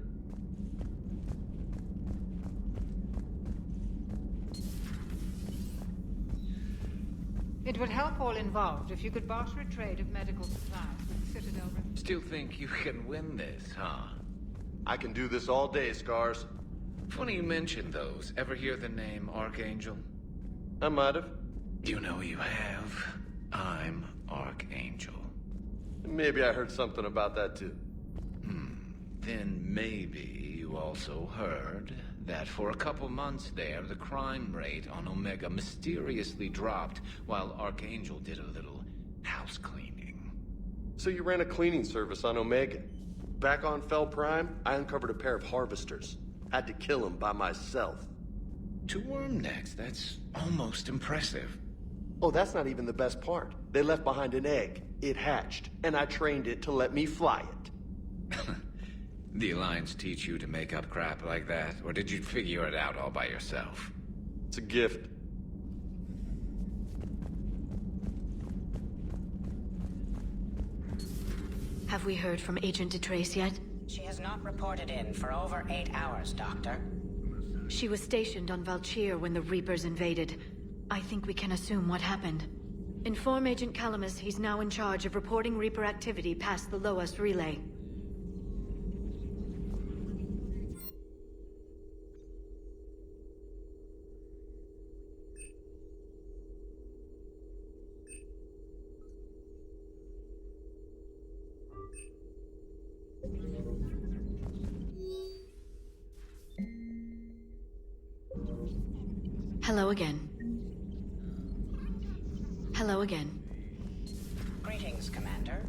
It would help all involved if you could barter a trade of medical supplies with the Citadel. Still think you can win this, huh? I can do this all day, Scars. Funny you mention those. Ever hear the name Archangel? I might have. You know you have. I'm Archangel. Maybe I heard something about that too. Then maybe you also heard that for a couple months there, the crime rate on Omega mysteriously dropped while Archangel did a little house cleaning. So you ran a cleaning service on Omega. Back on Fel Prime, I uncovered a pair of harvesters. Had to kill them by myself. 2 worm necks, that's almost impressive. Oh, that's not even the best part. They left behind an egg. It hatched, and I trained it to let me fly it. The Alliance teach you to make up crap like that, or did you figure it out all by yourself? It's a gift. Have we heard from Agent DeTrace yet? She has not reported in for over 8 hours, Doctor. She was stationed on Valchir when the Reapers invaded. I think we can assume what happened. Inform Agent Calamus he's now in charge of reporting Reaper activity past the Loas relay. Hello again. Hello again. Greetings, Commander.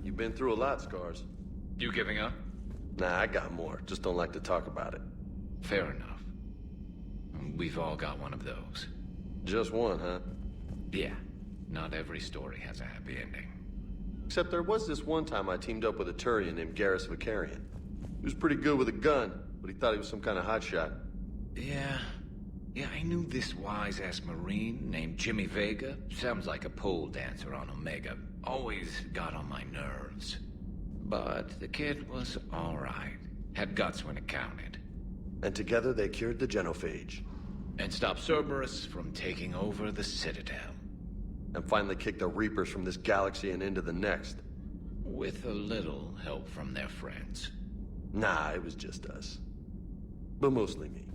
You've been through a lot, Scars. You giving up? Nah, I got more. Just don't like to talk about it. Fair enough. We've all got one of those. Just one, huh? Yeah. Not every story has a happy ending. Except there was this one time I teamed up with a Turian named Garrus Vicarian. He was pretty good with a gun, but he thought he was some kind of hotshot. Yeah, I knew this wise-ass Marine named Jimmy Vega. Sounds like a pole dancer on Omega. Always got on my nerves. But the kid was alright. Had guts when it counted. And together they cured the genophage. And stopped Cerberus from taking over the Citadel. And finally kicked the Reapers from this galaxy and into the next. With a little help from their friends. Nah, it was just us. But mostly me.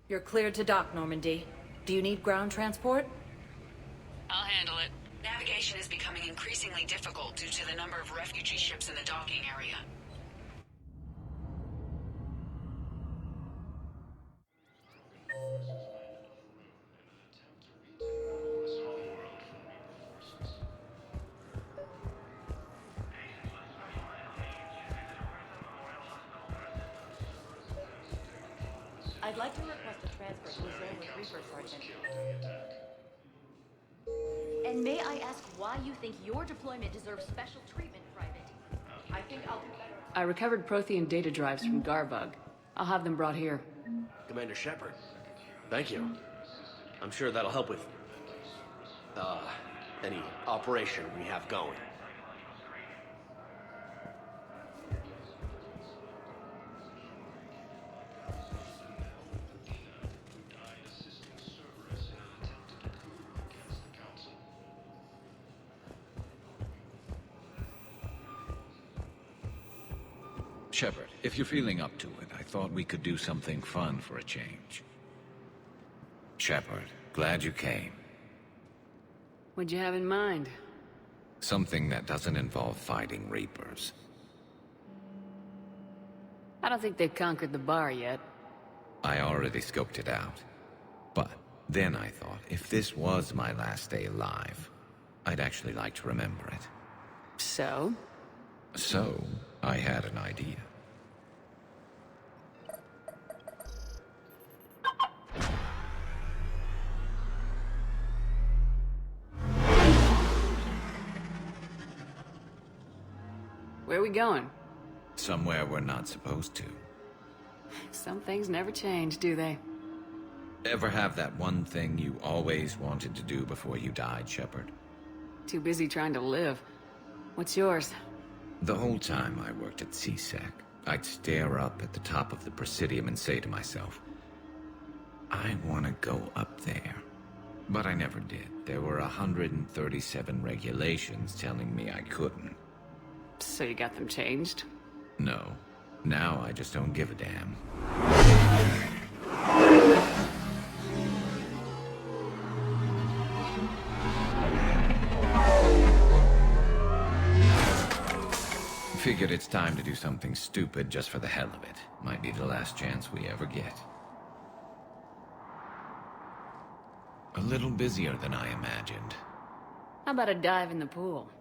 You're cleared to dock, Normandy. Do you need ground transport? I'll handle it. Navigation is becoming increasingly difficult due to the number of refugee ships in the docking area. I'd like to request a transfer to a zone with Reaper, Sergeant. And may I ask why you think your deployment deserves special treatment, Private? I think I'll do better. I recovered Prothean data drives from Garbug. I'll have them brought here. Commander Shepard, thank you. I'm sure that'll help with, any operation we have going. Shepard, if you're feeling up to it, I thought we could do something fun for a change. Shepard, glad you came. What'd you have in mind? Something that doesn't involve fighting Reapers. I don't think they've conquered the bar yet. I already scoped it out. But then I thought, if this was my last day alive, I'd actually like to remember it. So? So, I had an idea. Where are we going? Somewhere we're not supposed to. Some things never change, do they? Ever have that one thing you always wanted to do before you died, Shepard? Too busy trying to live. What's yours? The whole time I worked at CSEC, I'd stare up at the top of the Presidium and say to myself, I want to go up there. But I never did. There were 137 regulations telling me I couldn't. So you got them changed? No. Now I just don't give a damn. Figured it's time to do something stupid just for the hell of it. Might be the last chance we ever get. A little busier than I imagined. How about a dive in the pool?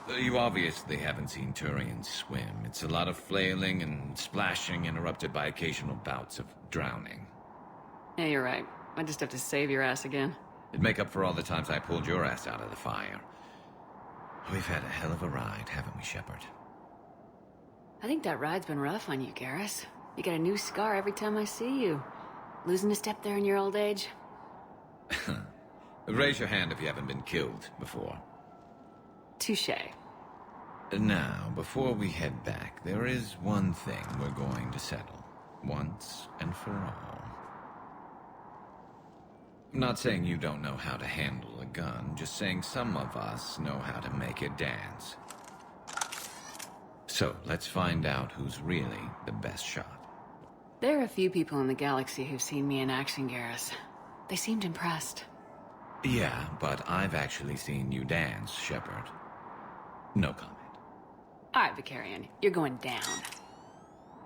You obviously haven't seen Turians swim. It's a lot of flailing and splashing, interrupted by occasional bouts of drowning. Yeah, you're right. I just have to save your ass again. It'd make up for all the times I pulled your ass out of the fire. We've had a hell of a ride, haven't we, Shepard? I think that ride's been rough on you, Garrus. You get a new scar every time I see you. Losing a step there in your old age? Raise your hand if you haven't been killed before. Touché. Now, before we head back, there is one thing we're going to settle. Once and for all. I'm not saying you don't know how to handle a gun, just saying some of us know how to make it dance. So, let's find out who's really the best shot. There are a few people in the galaxy who've seen me in action, Garrus. They seemed impressed. Yeah, but I've actually seen you dance, Shepard. No comment. All right, Vicarian, you're going down.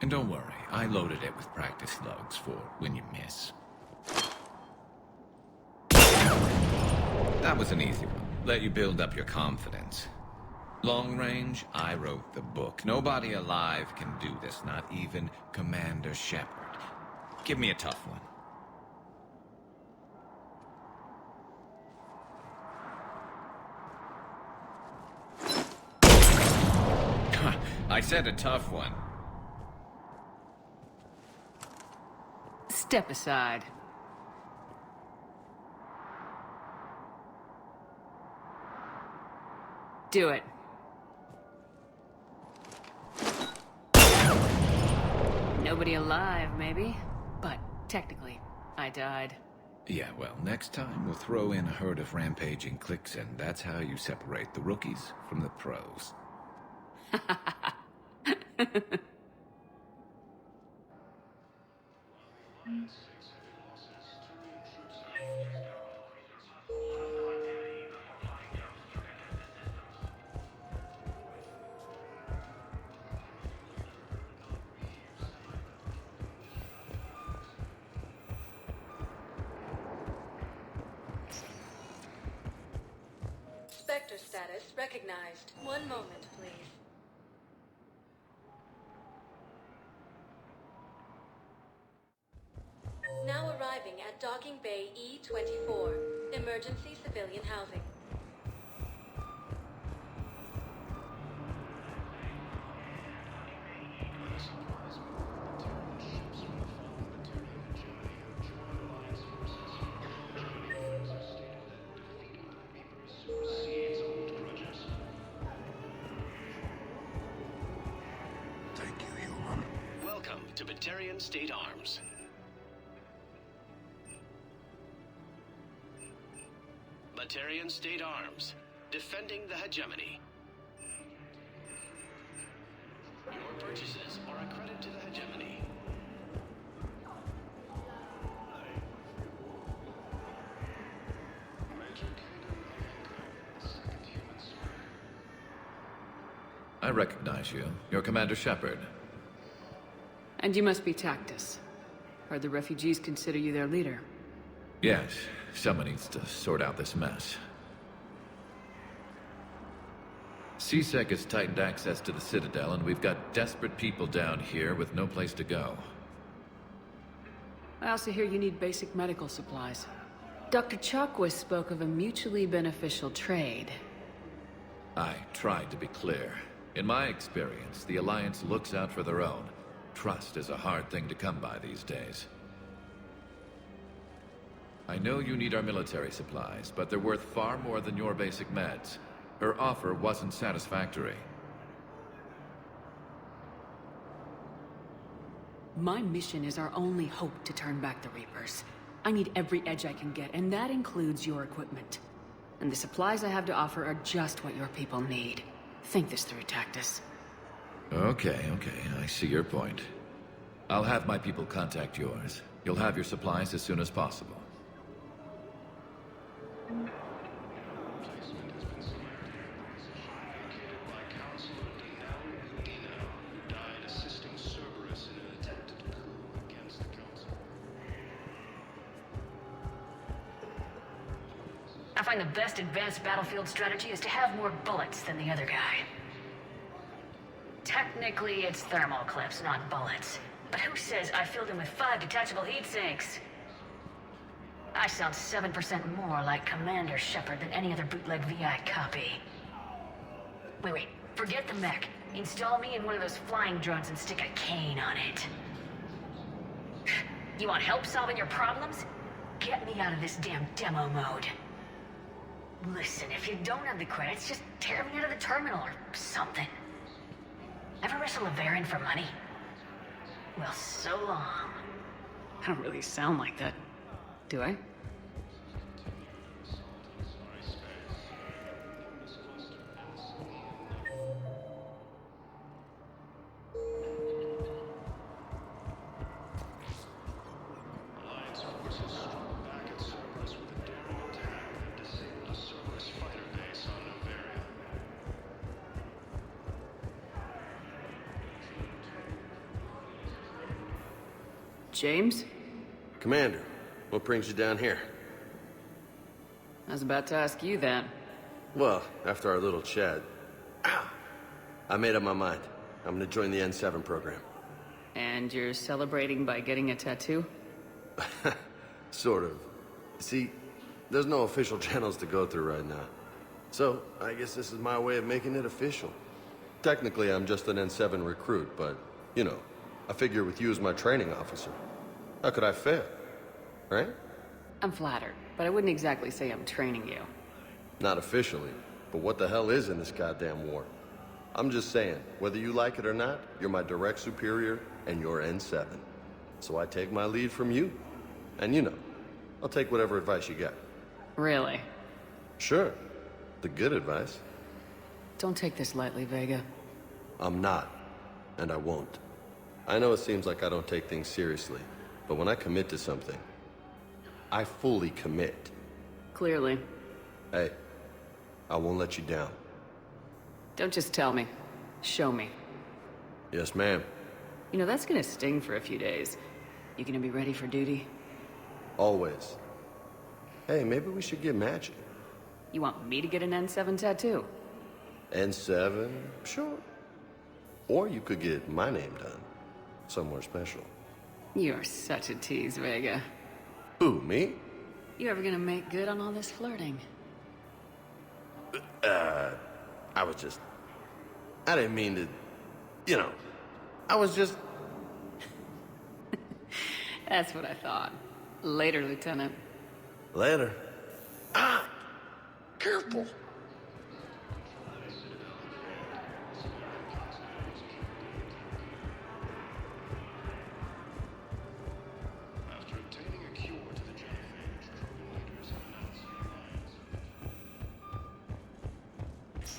And don't worry, I loaded it with practice slugs for when you miss. That was an easy one. Let you build up your confidence. Long range, I wrote the book. Nobody alive can do this, not even Commander Shepard. Give me a tough one. I said a tough one. Step aside. Do it. Nobody alive, maybe. But technically, I died. Yeah, well, next time we'll throw in a herd of rampaging cliques, and that's how you separate the rookies from the pros. Spectre status recognized. One moment, please. Now arriving at Docking Bay E-24. Emergency civilian housing. Welcome to Batarian State Arms. Batarian State Arms, defending the hegemony. Your purchases are a credit to the hegemony. I recognize you. You're Commander Shepard. And you must be Tactus. Heard the refugees consider you their leader. Yes, someone needs to sort out this mess. CSEC has tightened access to the Citadel, and we've got desperate people down here with no place to go. I also hear you need basic medical supplies. Dr. Chakwas spoke of a mutually beneficial trade. I tried to be clear. In my experience, the Alliance looks out for their own. trust is a hard thing to come by these days. I know you need our military supplies, but they're worth far more than your basic meds. Her offer wasn't satisfactory. My mission is our only hope to turn back the Reapers. I need every edge I can get, and that includes your equipment. And the supplies I have to offer are just what your people need. Think this through, Tactus. Okay, I see your point. I'll have my people contact yours. You'll have your supplies as soon as possible. I find the best advanced battlefield strategy is to have more bullets than the other guy. Technically, it's thermal clips, not bullets. But who says I filled them with 5 detachable heat sinks? I sound 7% more like Commander Shepard than any other bootleg VI copy. Wait, forget the mech. Install me in one of those flying drones and stick a cane on it. You want help solving your problems? Get me out of this damn demo mode. Listen, if you don't have the credits, just tear me out of the terminal or something. Ever wrestle a Baron for money? Well, so long. I don't really sound like that, do I? Alliance forces struck back at Cerberus with a daring attack that disabled a Cerberus fighter base on Novaria. James? Commander, what brings you down here? I was about to ask you that. Well, after our little chat, I made up my mind. I'm gonna join the N7 program. And you're celebrating by getting a tattoo? Sort of. See, there's no official channels to go through right now. So, I guess this is my way of making it official. Technically, I'm just an N7 recruit, but, you know, I figure with you as my training officer, how could I fail? Right? I'm flattered, but I wouldn't exactly say I'm training you. Not officially, but what the hell is in this goddamn war? I'm just saying, whether you like it or not, you're my direct superior, and you're N7. So I take my lead from you. And you know, I'll take whatever advice you got. Really? Sure. The good advice. Don't take this lightly, Vega. I'm not. And I won't. I know it seems like I don't take things seriously, but when I commit to something, I fully commit. Clearly. Hey, I won't let you down. Don't just tell me. Show me. Yes, ma'am. You know, that's gonna sting for a few days. You gonna be ready for duty? Always. Hey, maybe we should get matching. You want me to get an N7 tattoo? N7? Sure. Or you could get my name done. Somewhere special. You're such a tease, Vega. Who, me? You ever gonna make good on all this flirting? I was just... I didn't mean to... You know, I was just... That's what I thought. Later, Lieutenant. Later. Ah! Careful. After obtaining a cure to the genophage, troublemakers have announced an alliance.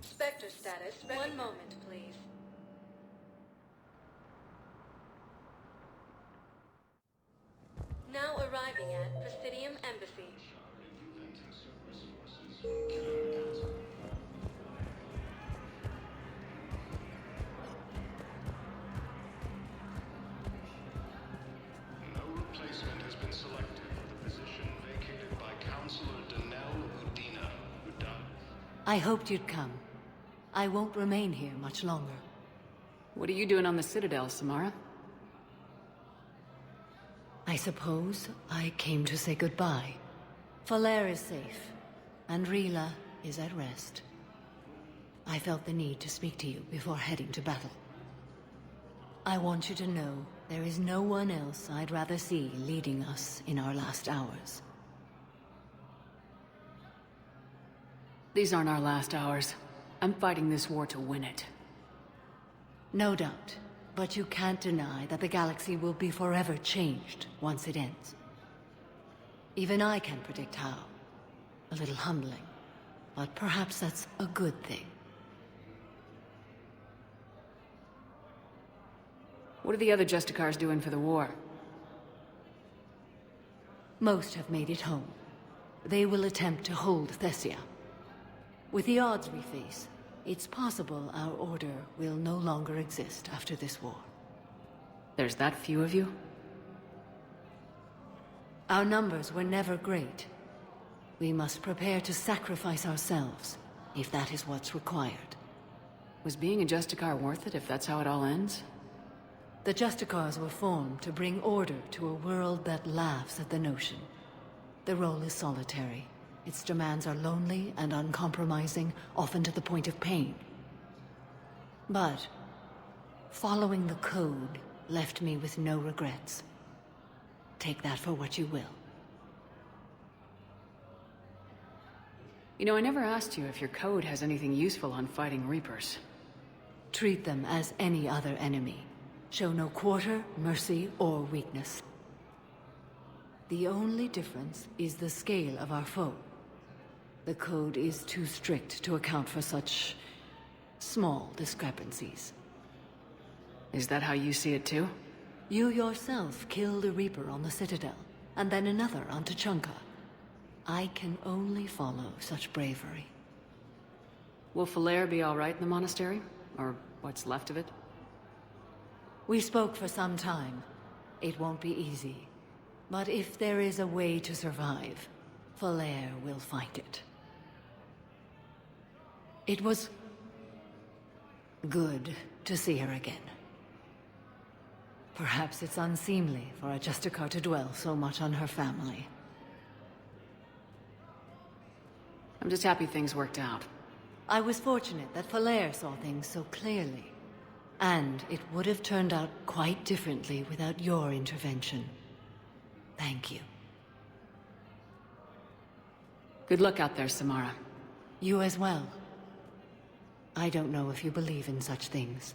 Spectre status. One moment, please. Now arriving at Presidium Embassy. No replacement has been selected for the position vacated by Counselor Danelle Udina, who died. I hoped you'd come. I won't remain here much longer. What are you doing on the Citadel, Samara? I suppose I came to say goodbye. Falair is safe, and Rila is at rest. I felt the need to speak to you before heading to battle. I want you to know there is no one else I'd rather see leading us in our last hours. These aren't our last hours. I'm fighting this war to win it. No doubt. But you can't deny that the galaxy will be forever changed once it ends. Even I can't predict how. A little humbling. But perhaps that's a good thing. What are the other Justicars doing for the war? Most have made it home. They will attempt to hold Thessia. With the odds we face, it's possible our order will no longer exist after this war. There's that few of you? Our numbers were never great. We must prepare to sacrifice ourselves, if that is what's required. Was being a Justicar worth it if that's how it all ends? The Justicars were formed to bring order to a world that laughs at the notion. The role is solitary. Its demands are lonely and uncompromising, often to the point of pain. But following the code left me with no regrets. Take that for what you will. You know, I never asked you if your code has anything useful on fighting Reapers. Treat them as any other enemy. Show no quarter, mercy, or weakness. The only difference is the scale of our foe. The code is too strict to account for such small discrepancies. Is that how you see it too? You yourself killed a Reaper on the Citadel, and then another on Tuchanka. I can only follow such bravery. Will Falere be all right in the monastery? Or what's left of it? We spoke for some time. It won't be easy. But if there is a way to survive, Falere will find it. It was good to see her again. Perhaps it's unseemly for a Justicar to dwell so much on her family. I'm just happy things worked out. I was fortunate that Falere saw things so clearly. And it would have turned out quite differently without your intervention. Thank you. Good luck out there, Samara. You as well. I don't know if you believe in such things,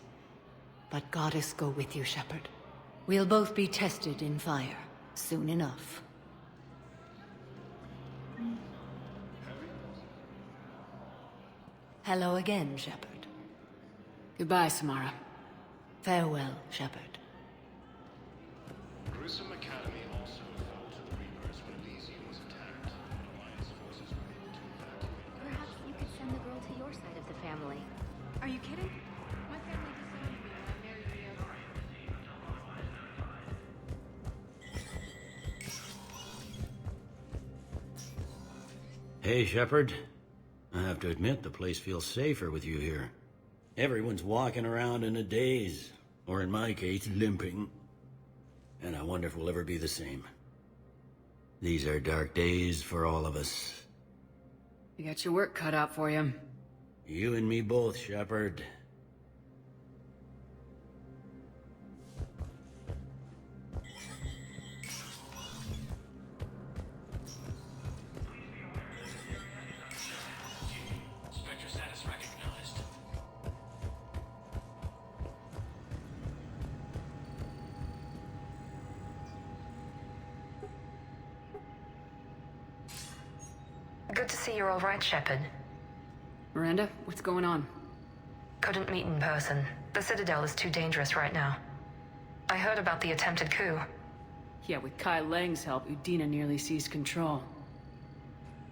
but Goddess go with you, Shepard. We'll both be tested in fire, soon enough. Hello again, Shepard. Goodbye, Samara. Farewell, Shepard. Grissom Academy also fell to the Reapers when Elysium was attacked. Alliance forces were able to evacuate. Perhaps you could send the girl to your side of the family. Are you kidding? My family disowned me when I married Ryoga. Hey, Shepard. I have to admit, the place feels safer with you here. Everyone's walking around in a daze, or in my case, limping. And I wonder if we'll ever be the same. These are dark days for all of us. You got your work cut out for you. You and me both, Shepard. Spectre status recognized. Good to see you're all right, Shepard. Miranda, what's going on? Couldn't meet in person. The Citadel is too dangerous right now. I heard about the attempted coup. Yeah, with Kai Lang's help, Udina nearly seized control.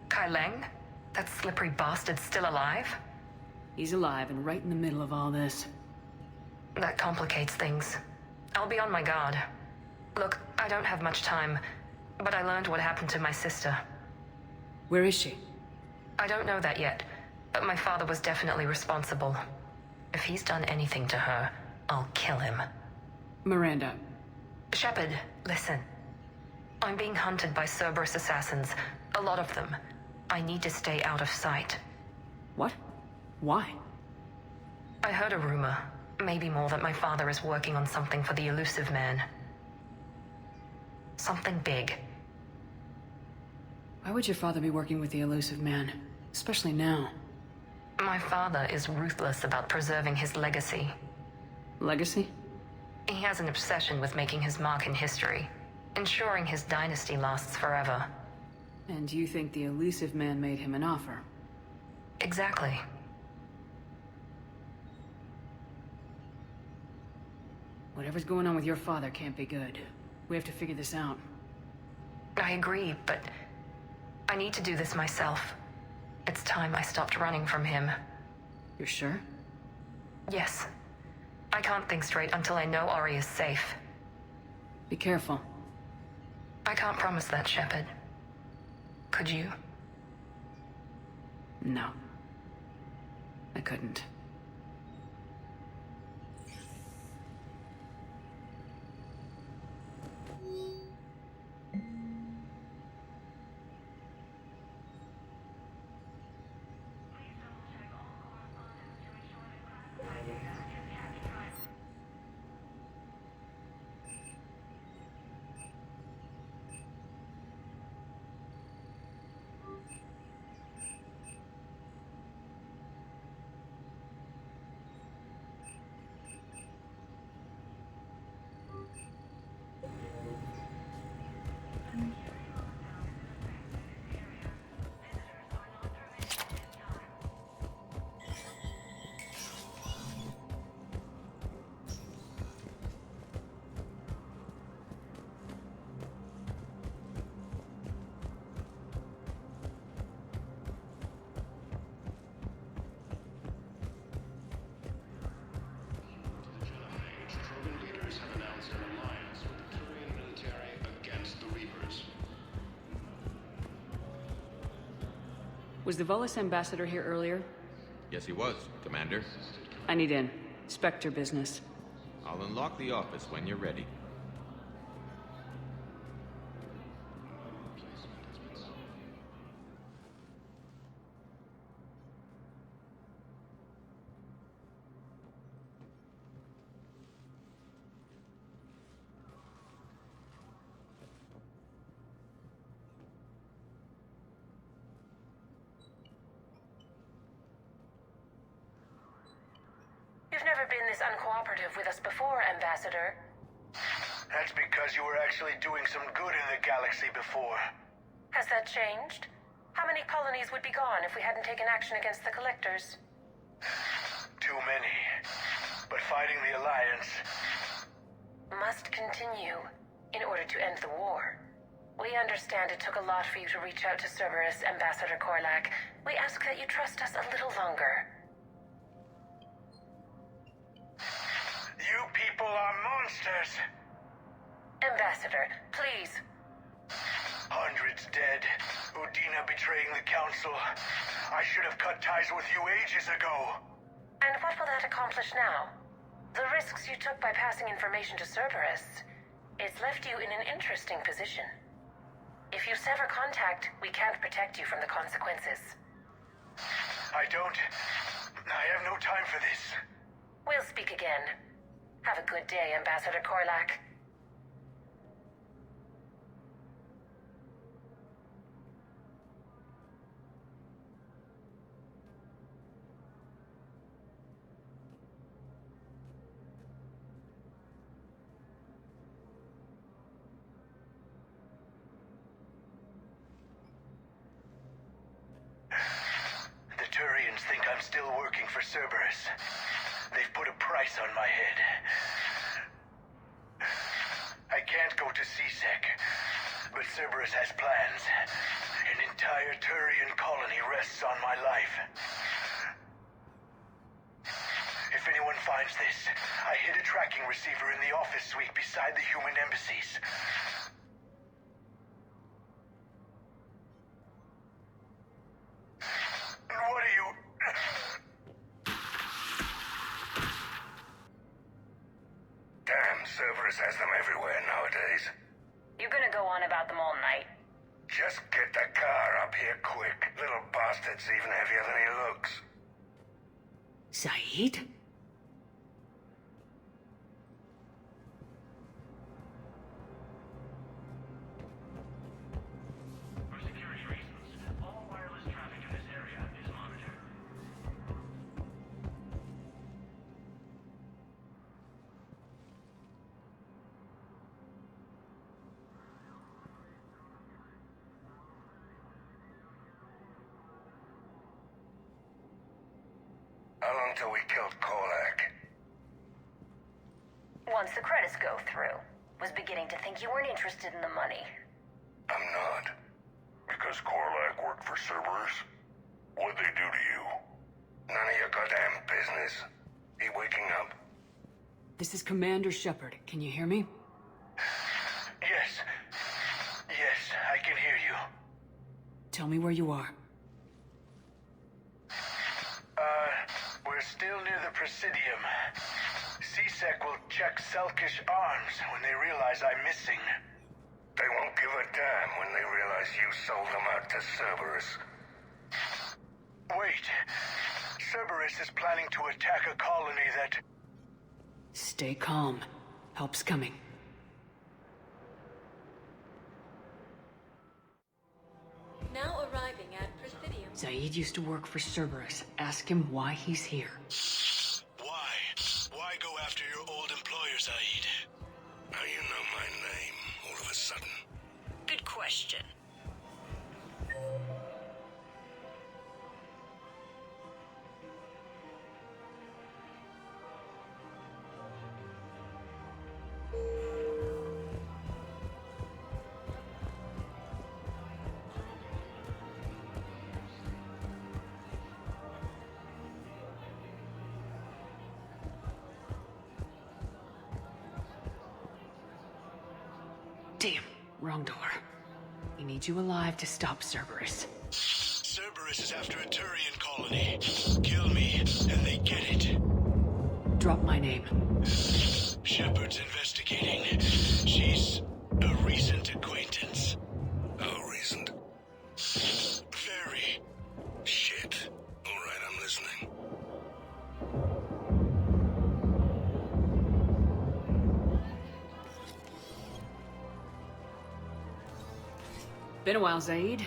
Kai Lang? That slippery bastard's still alive? He's alive and right in the middle of all this. That complicates things. I'll be on my guard. Look, I don't have much time, but I learned what happened to my sister. Where is she? I don't know that yet, but my father was definitely responsible. If he's done anything to her, I'll kill him. Miranda. Shepard, listen. I'm being hunted by Cerberus assassins. A lot of them. I need to stay out of sight. What? Why? I heard a rumor. Maybe more that my father is working on something for the elusive man. Something big. Why would your father be working with the elusive man? Especially now. My father is ruthless about preserving his legacy. Legacy? He has an obsession with making his mark in history, ensuring his dynasty lasts forever. And you think the elusive man made him an offer? Exactly. Whatever's going on with your father can't be good. We have to figure this out. I agree, but I need to do this myself. It's time I stopped running from him. You're sure? Yes. I can't think straight until I know Ori is safe. Be careful. I can't promise that, Shepard. Could you? No. I couldn't. Was the Volus ambassador here earlier? Yes, he was, Commander. I need in. Spectre business. I'll unlock the office when you're ready. You've never been this uncooperative with us before, Ambassador. That's because you were actually doing some good in the galaxy before. Has that changed? How many colonies would be gone if we hadn't taken action against the Collectors? Too many. But fighting the Alliance must continue in order to end the war. We understand it took a lot for you to reach out to Cerberus, Ambassador Korlak. We ask that you trust us a little longer. You people are monsters! Ambassador, please. Hundreds dead. Udina betraying the Council. I should have cut ties with you ages ago. And what will that accomplish now? The risks you took by passing information to Cerberus. It's left you in an interesting position. If you sever contact, we can't protect you from the consequences. I have no time for this. We'll speak again. Have a good day, Ambassador Korlak. The Turians think I'm still working for Cerberus. They've put a price on my head. I can't go to CSEC, but Cerberus has plans. An entire Turian colony rests on my life. If anyone finds this, I hid a tracking receiver in the office suite beside the human embassies. What are you... Damn, Cerberus has them everywhere nowadays. You gonna go on about them all night? Just get the car up here quick. Little bastard's even heavier than he looks. Saeed? until we killed Korlak. Once the credits go through, was beginning to think you weren't interested in the money. I'm not. Because Korlak worked for Cerberus? What'd they do to you? None of your goddamn business. He waking up? This is Commander Shepard. Can you hear me? Yes. Yes, I can hear you. Tell me where you are. We're still near the Presidium. CSEC will check Selkish arms when they realize I'm missing. They won't give a damn when they realize you sold them out to Cerberus. Wait. Cerberus is planning to attack a colony that... Stay calm. Help's coming. Now arriving at Presidium. Zaid used to work for Cerberus. Ask him why he's here. Why? Why go after your old employer, Zaid? How you know my name all of a sudden? Good question. Damn, wrong door. He needs you alive to stop Cerberus. Cerberus is after a Turian colony. Kill me, and they get it. Drop my name. Shepard's investigating. She's a recent acquaintance. How recent? Very. Shit. All right, I'm listening. Been a while, Zaid.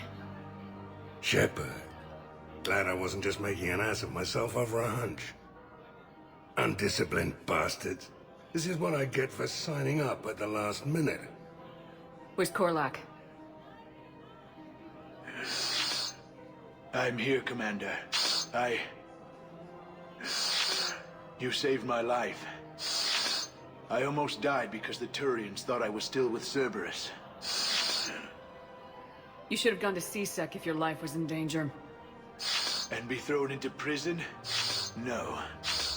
Shepard. Glad I wasn't just making an ass of myself over a hunch. Undisciplined bastards. This is what I get for signing up at the last minute. Where's Korlak? I'm here, Commander. You saved my life. I almost died because the Turians thought I was still with Cerberus. You should have gone to CSEC if your life was in danger. And be thrown into prison? No.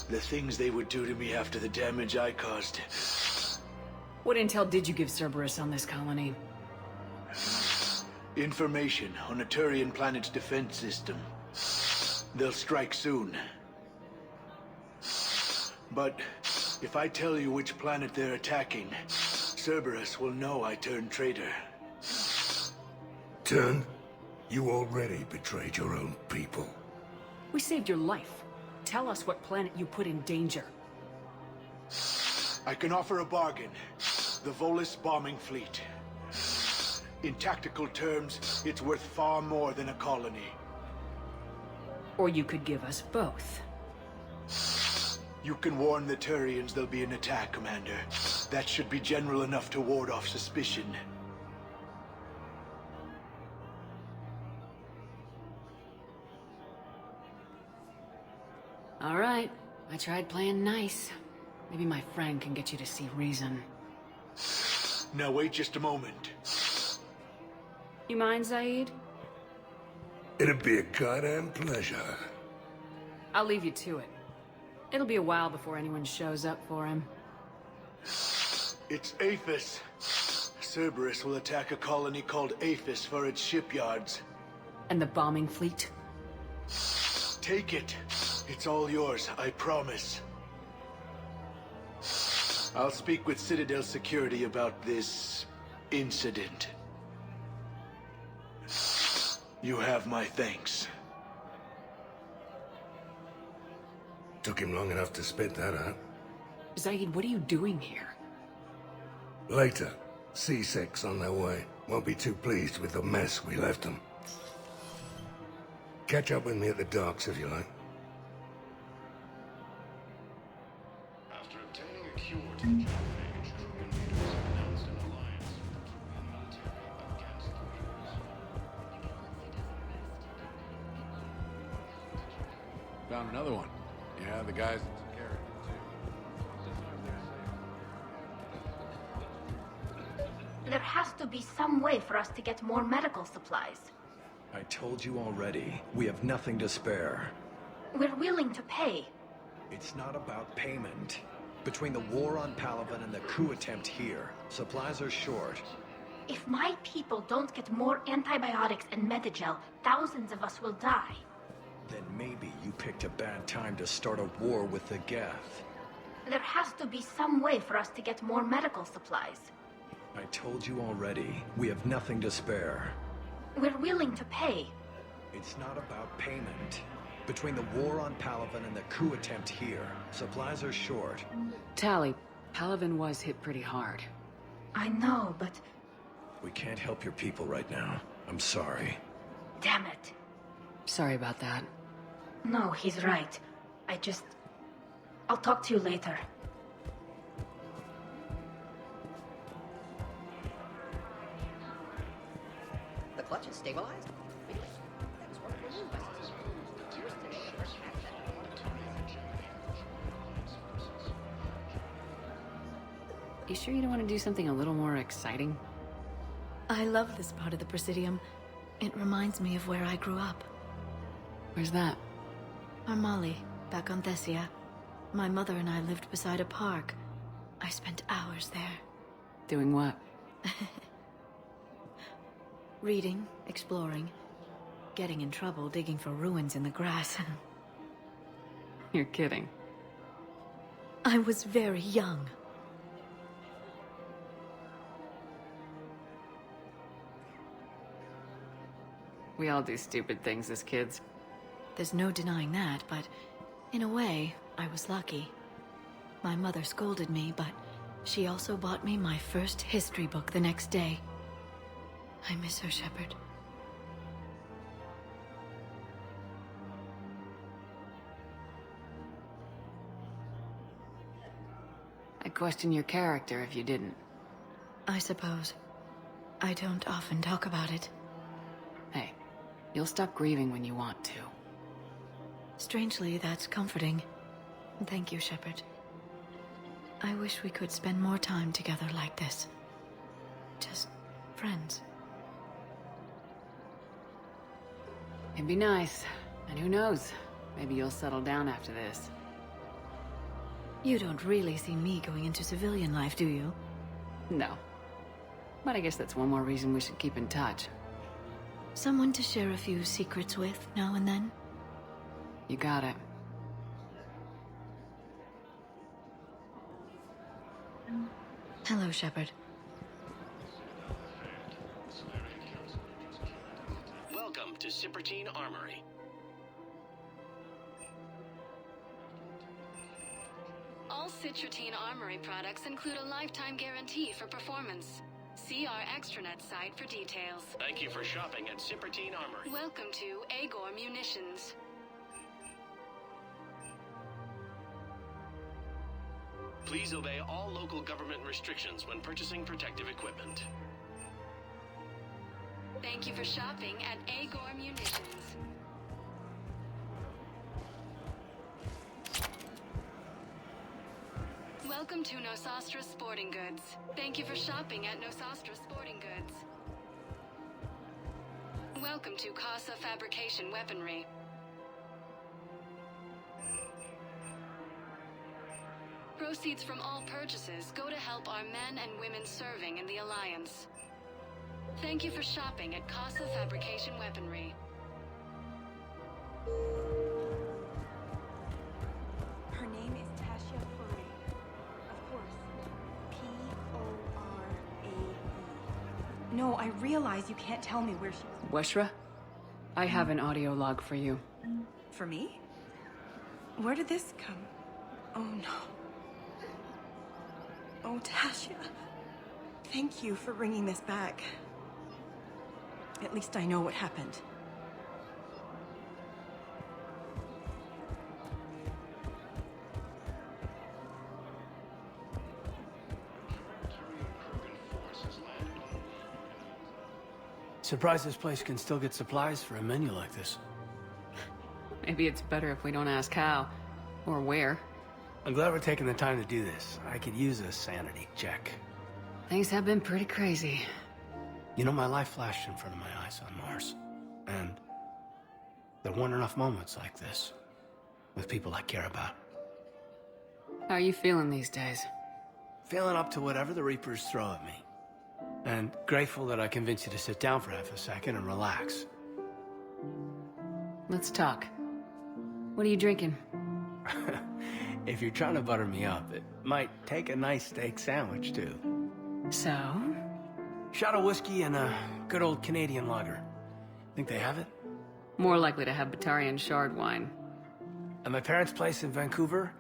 The things they would do to me after the damage I caused. What intel did you give Cerberus on this colony? Information on a Turian planet's defense system. They'll strike soon. But if I tell you which planet they're attacking, Cerberus will know I turned traitor. Turned? You already betrayed your own people. We saved your life. Tell us what planet you put in danger. I can offer a bargain. The Volus bombing fleet. In tactical terms, it's worth far more than a colony. Or you could give us both. You can warn the Turians there'll be an attack, Commander. That should be general enough to ward off suspicion. All right. I tried playing nice. Maybe my friend can get you to see reason. Now wait just a moment. You mind, Zaid? It'd be a goddamn pleasure. I'll leave you to it. It'll be a while before anyone shows up for him. It's Aphis. Cerberus will attack a colony called Aphis for its shipyards. And the bombing fleet? Take it. It's all yours, I promise. I'll speak with Citadel Security about this incident. You have my thanks. Took him long enough to spit that out. Zaid, what are you doing here? Later. C6 on their way. Won't be too pleased with the mess we left them. Catch up with me at the docks if you like. After obtaining a cure to the genophage, Truman leaders announced an alliance with the Truman military against the Reapers. Found another one. Yeah, the guys that took care of it, too. There has to be some way for us to get more medical supplies. I told you already, we have nothing to spare. We're willing to pay. It's not about payment. Between the war on Palaven and the coup attempt here, supplies are short. If my people don't get more antibiotics and Medigel, thousands of us will die. Then maybe you picked a bad time to start a war with the Geth. There has to be some way for us to get more medical supplies. I told you already, we have nothing to spare. We're willing to pay. It's not about payment. Between the war on Palaven and the coup attempt here, supplies are short. Tally, Palaven was hit pretty hard. I know, but... We can't help your people right now. I'm sorry. Damn it. Sorry about that. No, he's right. I'll talk to you later. The clutch is stabilized? Really? That was one for you, Yours today first half that You sure you don't want to do something a little more exciting? I love this part of the Presidium. It reminds me of where I grew up. Where's that? Armali, back on Thessia. My mother and I lived beside a park. I spent hours there. Doing what? Reading, exploring, getting in trouble digging for ruins in the grass. You're kidding. I was very young. We all do stupid things as kids. There's no denying that, but in a way, I was lucky. My mother scolded me, but she also bought me my first history book the next day. I miss her, Shepard. I'd question your character if you didn't. I suppose. I don't often talk about it. Hey, you'll stop grieving when you want to. Strangely, that's comforting. Thank you, Shepard. I wish we could spend more time together like this. Just friends. It'd be nice. And who knows? Maybe you'll settle down after this. You don't really see me going into civilian life, do you? No. But I guess that's one more reason we should keep in touch. Someone to share a few secrets with now and then? You got it. Hello, Shepard. Welcome to Shepard Armory. All Shepard Armory products include a lifetime guarantee for performance. See our extranet site for details. Thank you for shopping at Shepard Armory. Welcome to Agor Munitions. Please obey all local government restrictions when purchasing protective equipment. Thank you for shopping at Agor Munitions. Welcome to Nosastra Sporting Goods. Thank you for shopping at Nosastra Sporting Goods. Welcome to Casa Fabrication Weaponry. Proceeds from all purchases go to help our men and women serving in the Alliance. Thank you for shopping at Casa Fabrication Weaponry. Her name is Tasha Furry. Of course. P-O-R-A-E. No, I realize you can't tell me where she was. Weshra? I have an audio log for you. For me? Where did this come? Oh no. Oh, Tasha. Thank you for bringing this back. At least I know what happened. Surprised this place can still get supplies for a menu like this. Maybe it's better if we don't ask how. Or where. I'm glad we're taking the time to do this. I could use a sanity check. Things have been pretty crazy. You know, my life flashed in front of my eyes on Mars. And there weren't enough moments like this with people I care about. How are you feeling these days? Feeling up to whatever the Reapers throw at me. And grateful that I convinced you to sit down for half a second and relax. Let's talk. What are you drinking? If you're trying to butter me up, it might take a nice steak sandwich, too. So? Shot of whiskey and a good old Canadian lager. Think they have it? More likely to have Batarian shard wine. At my parents' place in Vancouver,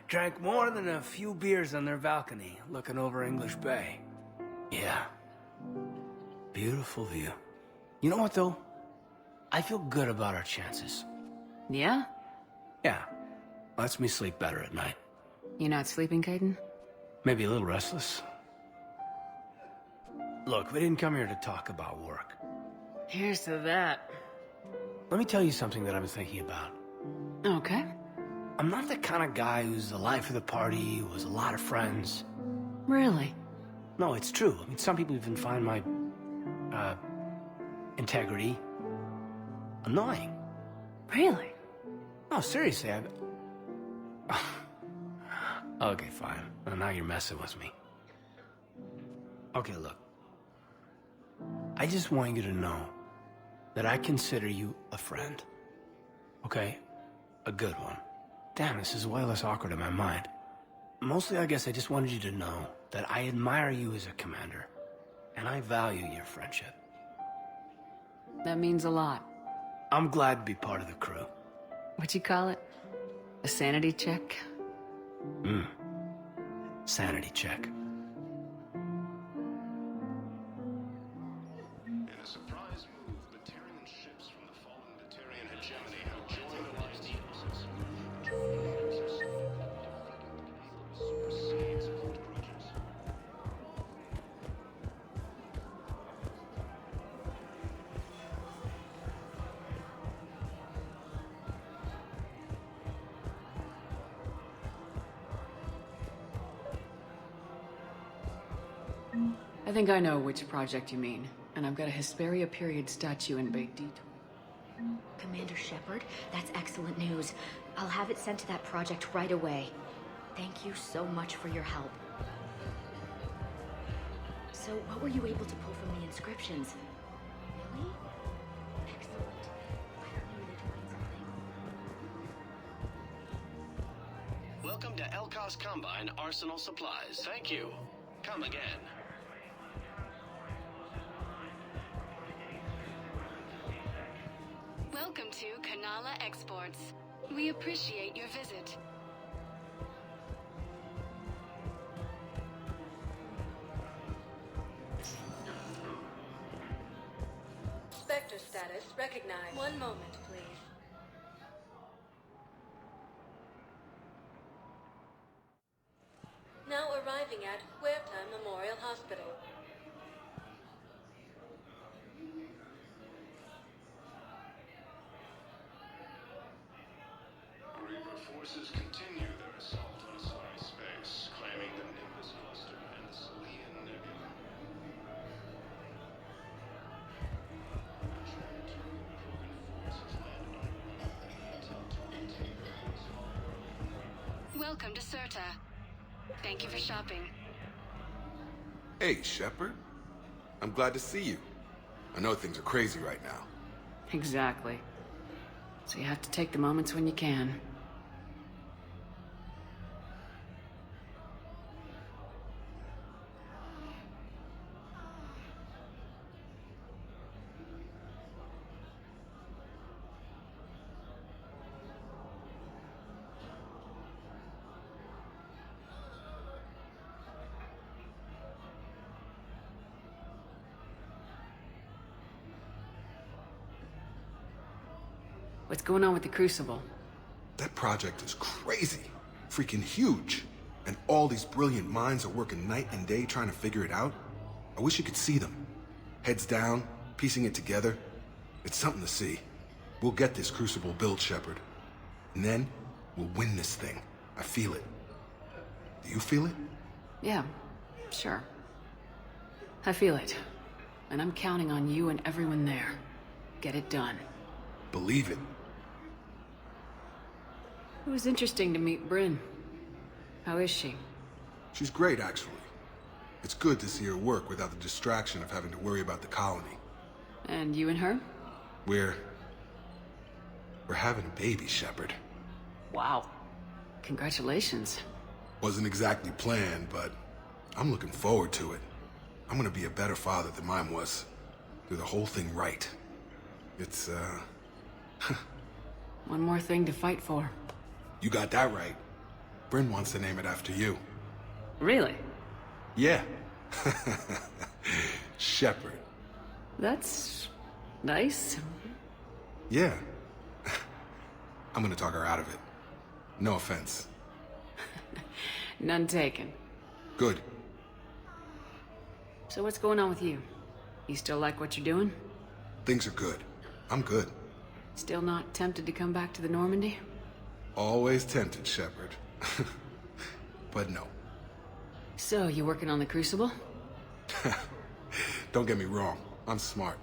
drank more than a few beers on their balcony, looking over English Bay. Yeah. Beautiful view. You know what, though? I feel good about our chances. Yeah? Yeah. Lets me sleep better at night. You not sleeping, Caden? Maybe a little restless. Look, we didn't come here to talk about work. Here's to that. Let me tell you something that I've been thinking about. Okay. I'm not the kind of guy who's the life of the party, who has a lot of friends. Really? No, it's true. I mean, some people even find my, integrity annoying. Really? No, seriously, Okay, fine. Well, now you're messing with me. Okay, look. I just want you to know that I consider you a friend. Okay? A good one. Damn, this is way less awkward in my mind. Mostly, I guess I just wanted you to know that I admire you as a commander, and I value your friendship. That means a lot. I'm glad to be part of the crew. What'd you call it? A sanity check? Sanity check. In a surprise move, Batarian ships from the fallen Batarian hegemony have joined Alliance forces. Supersedes old grudges. I think I know which project you mean, and I've got a Hesperia period statue in Big Detour. Commander Shepard, that's excellent news. I'll have it sent to that project right away. Thank you so much for your help. So, what were you able to pull from the inscriptions? Really? Excellent. I knew they'd find something. Welcome to Elkos Combine Arsenal Supplies. Thank you. Come again. Welcome to Kanala Exports. We appreciate your visit. Spectre status recognized. One moment, please. Now arriving at Huerta Memorial Hospital. Reaper forces continue their assault on Asari space, claiming the Nimbus cluster and the Salian Nebula. Welcome to Serta. Thank you for shopping. Hey, Shepard. I'm glad to see you. I know things are crazy right now. Exactly. So you have to take the moments when you can. What's going on with the Crucible? That project is crazy. Freaking huge. And all these brilliant minds are working night and day trying to figure it out. I wish you could see them. Heads down, piecing it together. It's something to see. We'll get this Crucible built, Shepard. And then, We'll win this thing. I feel it. Do you feel it? Yeah, sure. I feel it. And I'm counting on you and everyone there. Get it done. Believe it. It was interesting to meet Bryn. How is she? She's great, actually. It's good to see her work without the distraction of having to worry about the colony. And you and her? We're having a baby, Shepard. Wow. Congratulations. Wasn't exactly planned, but I'm looking forward to it. I'm gonna be a better father than mine was. Do the whole thing right. It's, One more thing to fight for. You got that right. Bryn wants to name it after you. Really? Yeah. Shepard. That's nice. Yeah. I'm gonna talk her out of it. No offense. None taken. Good. So what's going on with you? You still like what you're doing? Things are good. I'm good. Still not tempted to come back to the Normandy? Always tempted, Shepard. But no. So, you working on the Crucible? Don't get me wrong. I'm smart.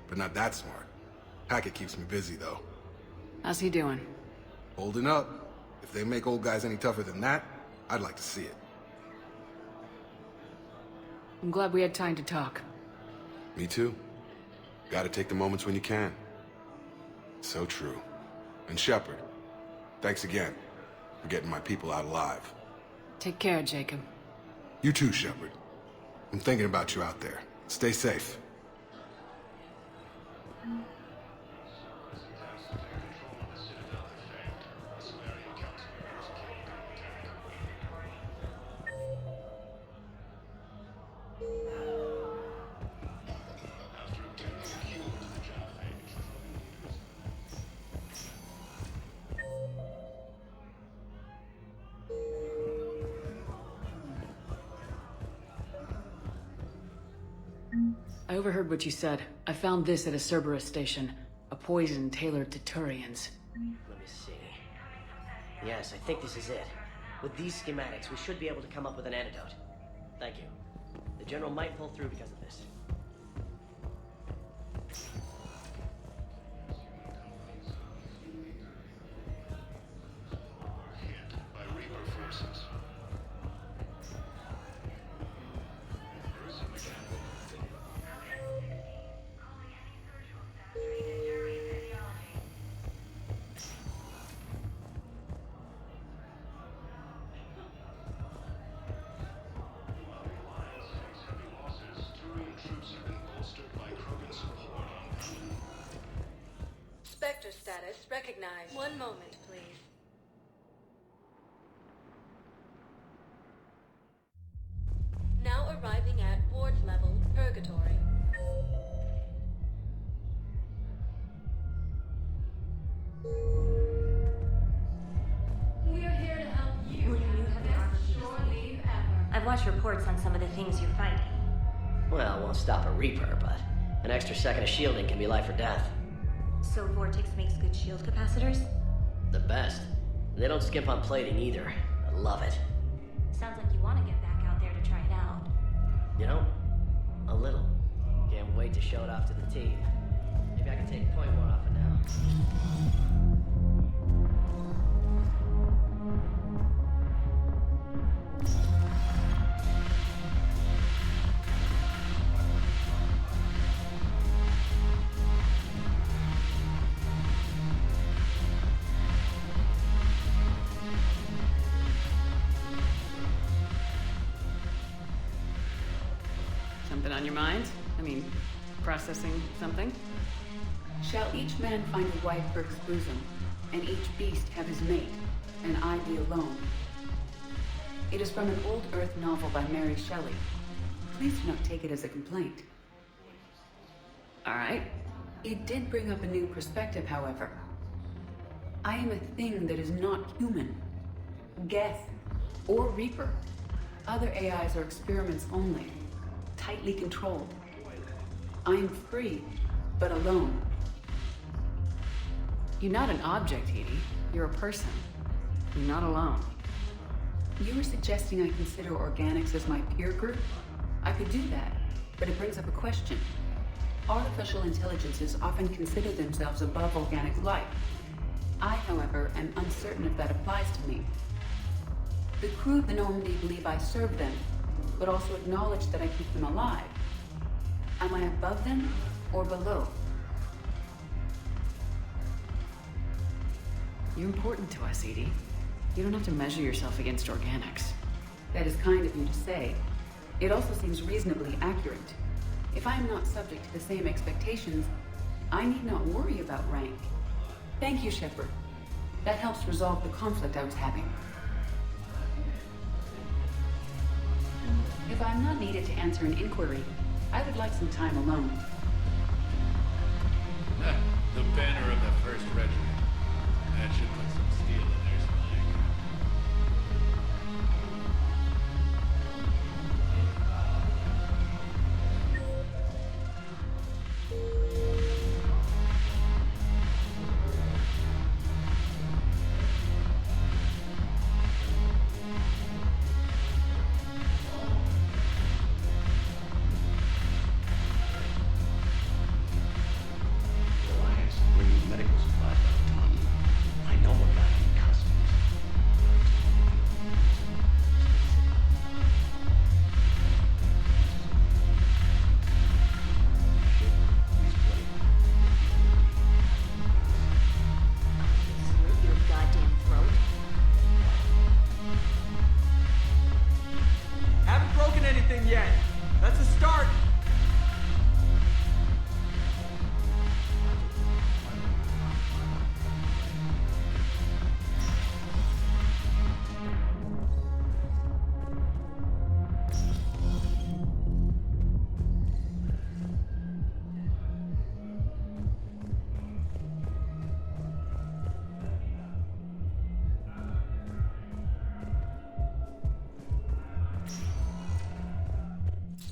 But not that smart. Hackett keeps me busy, though. How's he doing? Holding up. If they make old guys any tougher than that, I'd like to see it. I'm glad we had time to talk. Me too. Gotta take the moments when you can. So true. And Shepard, thanks again for getting my people out alive. Take care, Jacob. You too, Shepard. I'm thinking about you out there. Stay safe. I overheard what you said. I found this at a Cerberus station. A poison tailored to Turians. Let me see. Yes, I think this is it. With these schematics, we should be able to come up with an antidote. Thank you. The General might pull through because of this. Hit by Reaper forces. Spectre status recognized. One moment, please. Now arriving at ward level purgatory. We're here to help you. Will you have the armor leave ever? I've watched reports on some of the things you're fighting. Well, it won't stop a Reaper, but an extra second of shielding can be life or death. So Vortex makes good shield capacitors? The best. They don't skimp on plating either. I love it. Sounds like you want to get back out there to try it out. You know, a little. Can't wait to show it off to the team. Maybe I can take a point more off it now. Something on your mind? I mean, processing something? Shall each man find a wife for his bosom, and each beast have his mate, and I be alone? It is from an old Earth novel by Mary Shelley. Please do not take it as a complaint. All right. It did bring up a new perspective, however. I am a thing that is not human. Geth, or Reaper. Other AIs are experiments only, tightly controlled. I am free, but alone. You're not an object, Edie. You're a person. You're not alone. You were suggesting I consider organics as my peer group? I could do that, but it brings up a question. Artificial intelligences often consider themselves above organic life. I, however, am uncertain if that applies to me. The crew of the Normandy believe I serve them, but also acknowledge that I keep them alive. Am I above them or below? You're important to us, Edie. You don't have to measure yourself against organics. That is kind of you to say. It also seems reasonably accurate. If I am not subject to the same expectations, I need not worry about rank. Thank you, Shepard. That helps resolve the conflict I was having. If I'm not needed to answer an inquiry, I would like some time alone. The banner of the 1st Regiment. That should put some steel in their spine. Alliance bringing medical supplies by the ton. I know what got in customs. Slit your goddamn throat. Haven't broken anything yet. That's a start.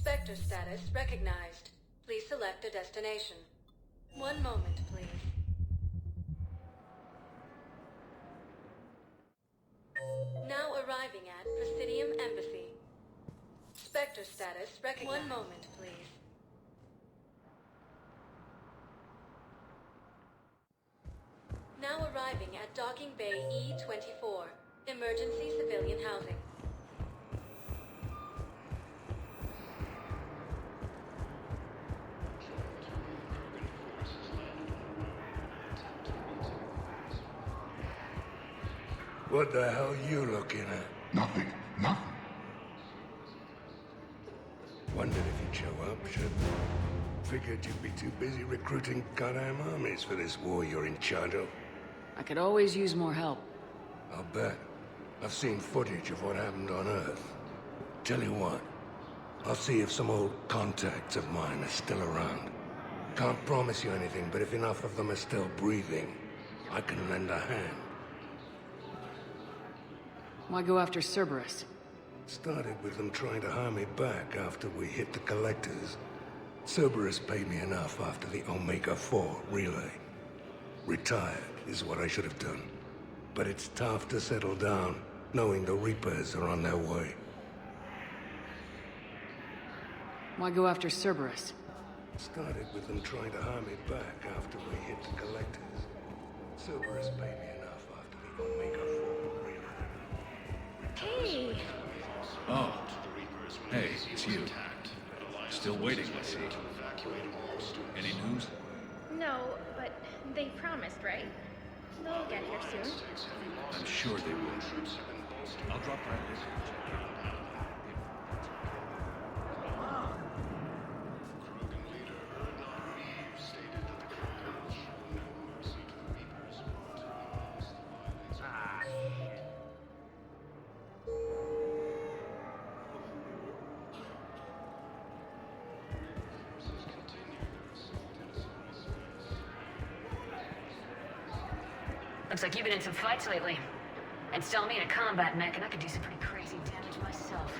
Spectre status recognized. Please select a destination. One moment, please. Now arriving at Presidium Embassy. Spectre status recognized. One moment, please. Now arriving at Docking Bay E-24. Emergency civilian housing. What the hell you looking at? Nothing. Nothing. Wondered if you'd show up, Shepard. Figured you'd be too busy recruiting goddamn armies for this war you're in charge of. I could always use more help. I'll bet. I've seen footage of what happened on Earth. Tell you what, I'll see if some old contacts of mine are still around. Can't promise you anything, but if enough of them are still breathing, I can lend a hand. Why go after Cerberus? Started with them trying to hire me back after we hit the collectors. Cerberus paid me enough after the Omega-4 relay. Retired is what I should have done. But it's tough to settle down, knowing the Reapers are on their way. Why go after Cerberus? Started with them trying to hire me back after we hit the collectors. Cerberus paid me enough after the Omega-4 relay. Hey! Oh. Hey, it's you. Still waiting, I see. Any news? No, but they promised, right? They'll get here soon. I'm sure they will. I'll drop by later. Looks like you've been in some fights lately. Install me in a combat mech and I could do some pretty crazy damage myself.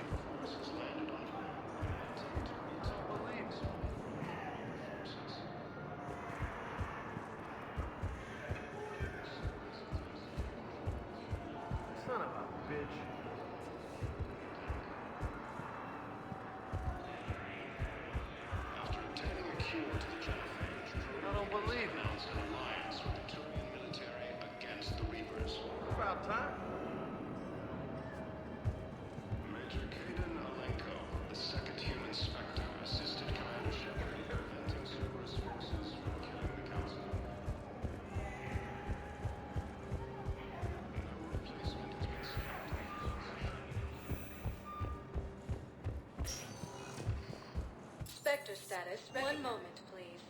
we're leaving. Announced an alliance with the Turian military against the Reapers. About time. Major Kaden Alenko, the second human Spectre, assisted Commander Shepard in preventing Cerberus forces from killing the Council. No replacement has been selected. Spectre status. One moment, please.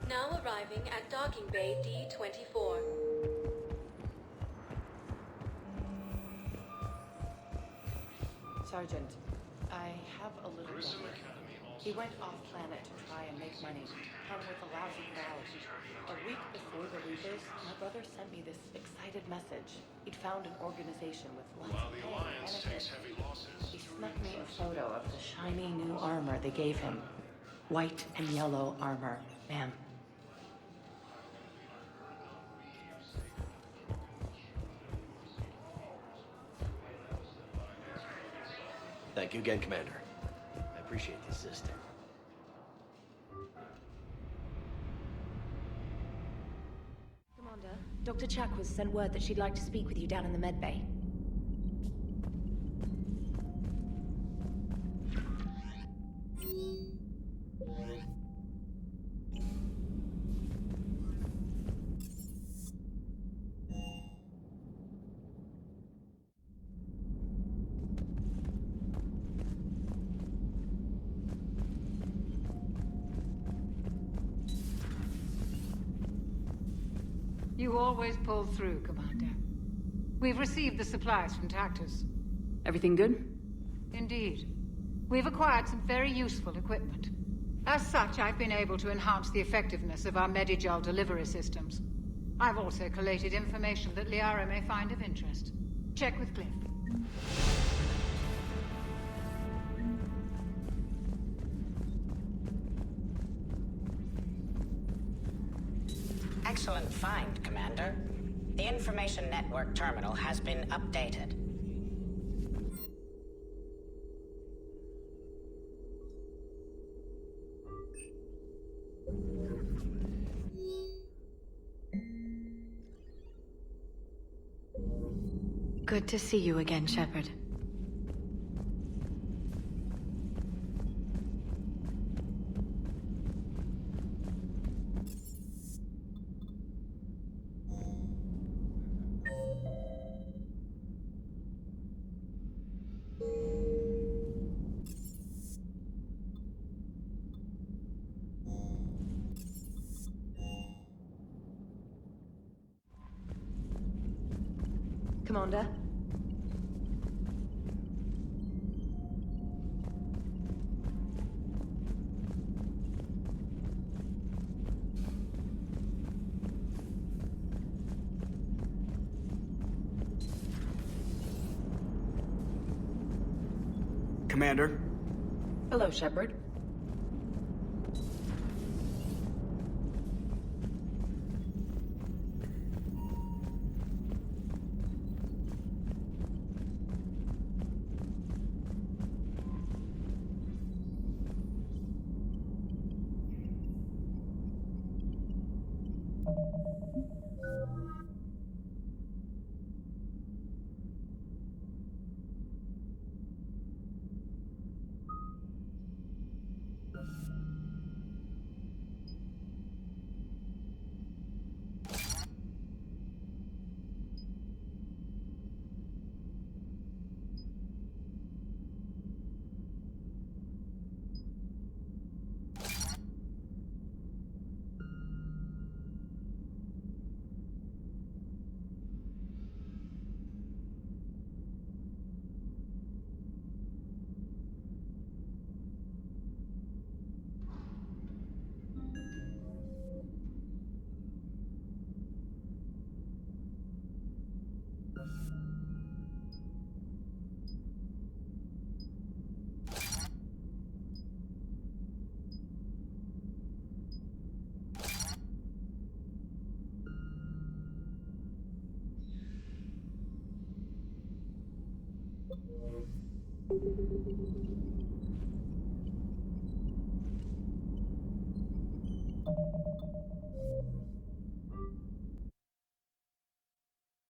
Now arriving at docking bay D-24. Sergeant, I have a little brother. He went off-planet to try and make money, come with a lousy crowd. A week before the Reapers, my brother sent me this excited message. He'd found an organization with lots While of the pay and Alliance takes benefits. heavy losses, He snuck me a photo of the shiny new armor they gave him. White and yellow armor, ma'am. Thank you again, Commander. I appreciate the assistance. Commander, Dr. Chakwas sent word that she'd like to speak with you down in the med bay. You always pull through, Commander. We've received the supplies from Tactus. Everything good? Indeed. We've acquired some very useful equipment. As such, I've been able to enhance the effectiveness of our Medigel delivery systems. I've also collated information that Liara may find of interest. Check with Cliff. Excellent find, Commander. The information network terminal has been updated. Good to see you again, Shepard. Commander? Commander? Hello, Shepard.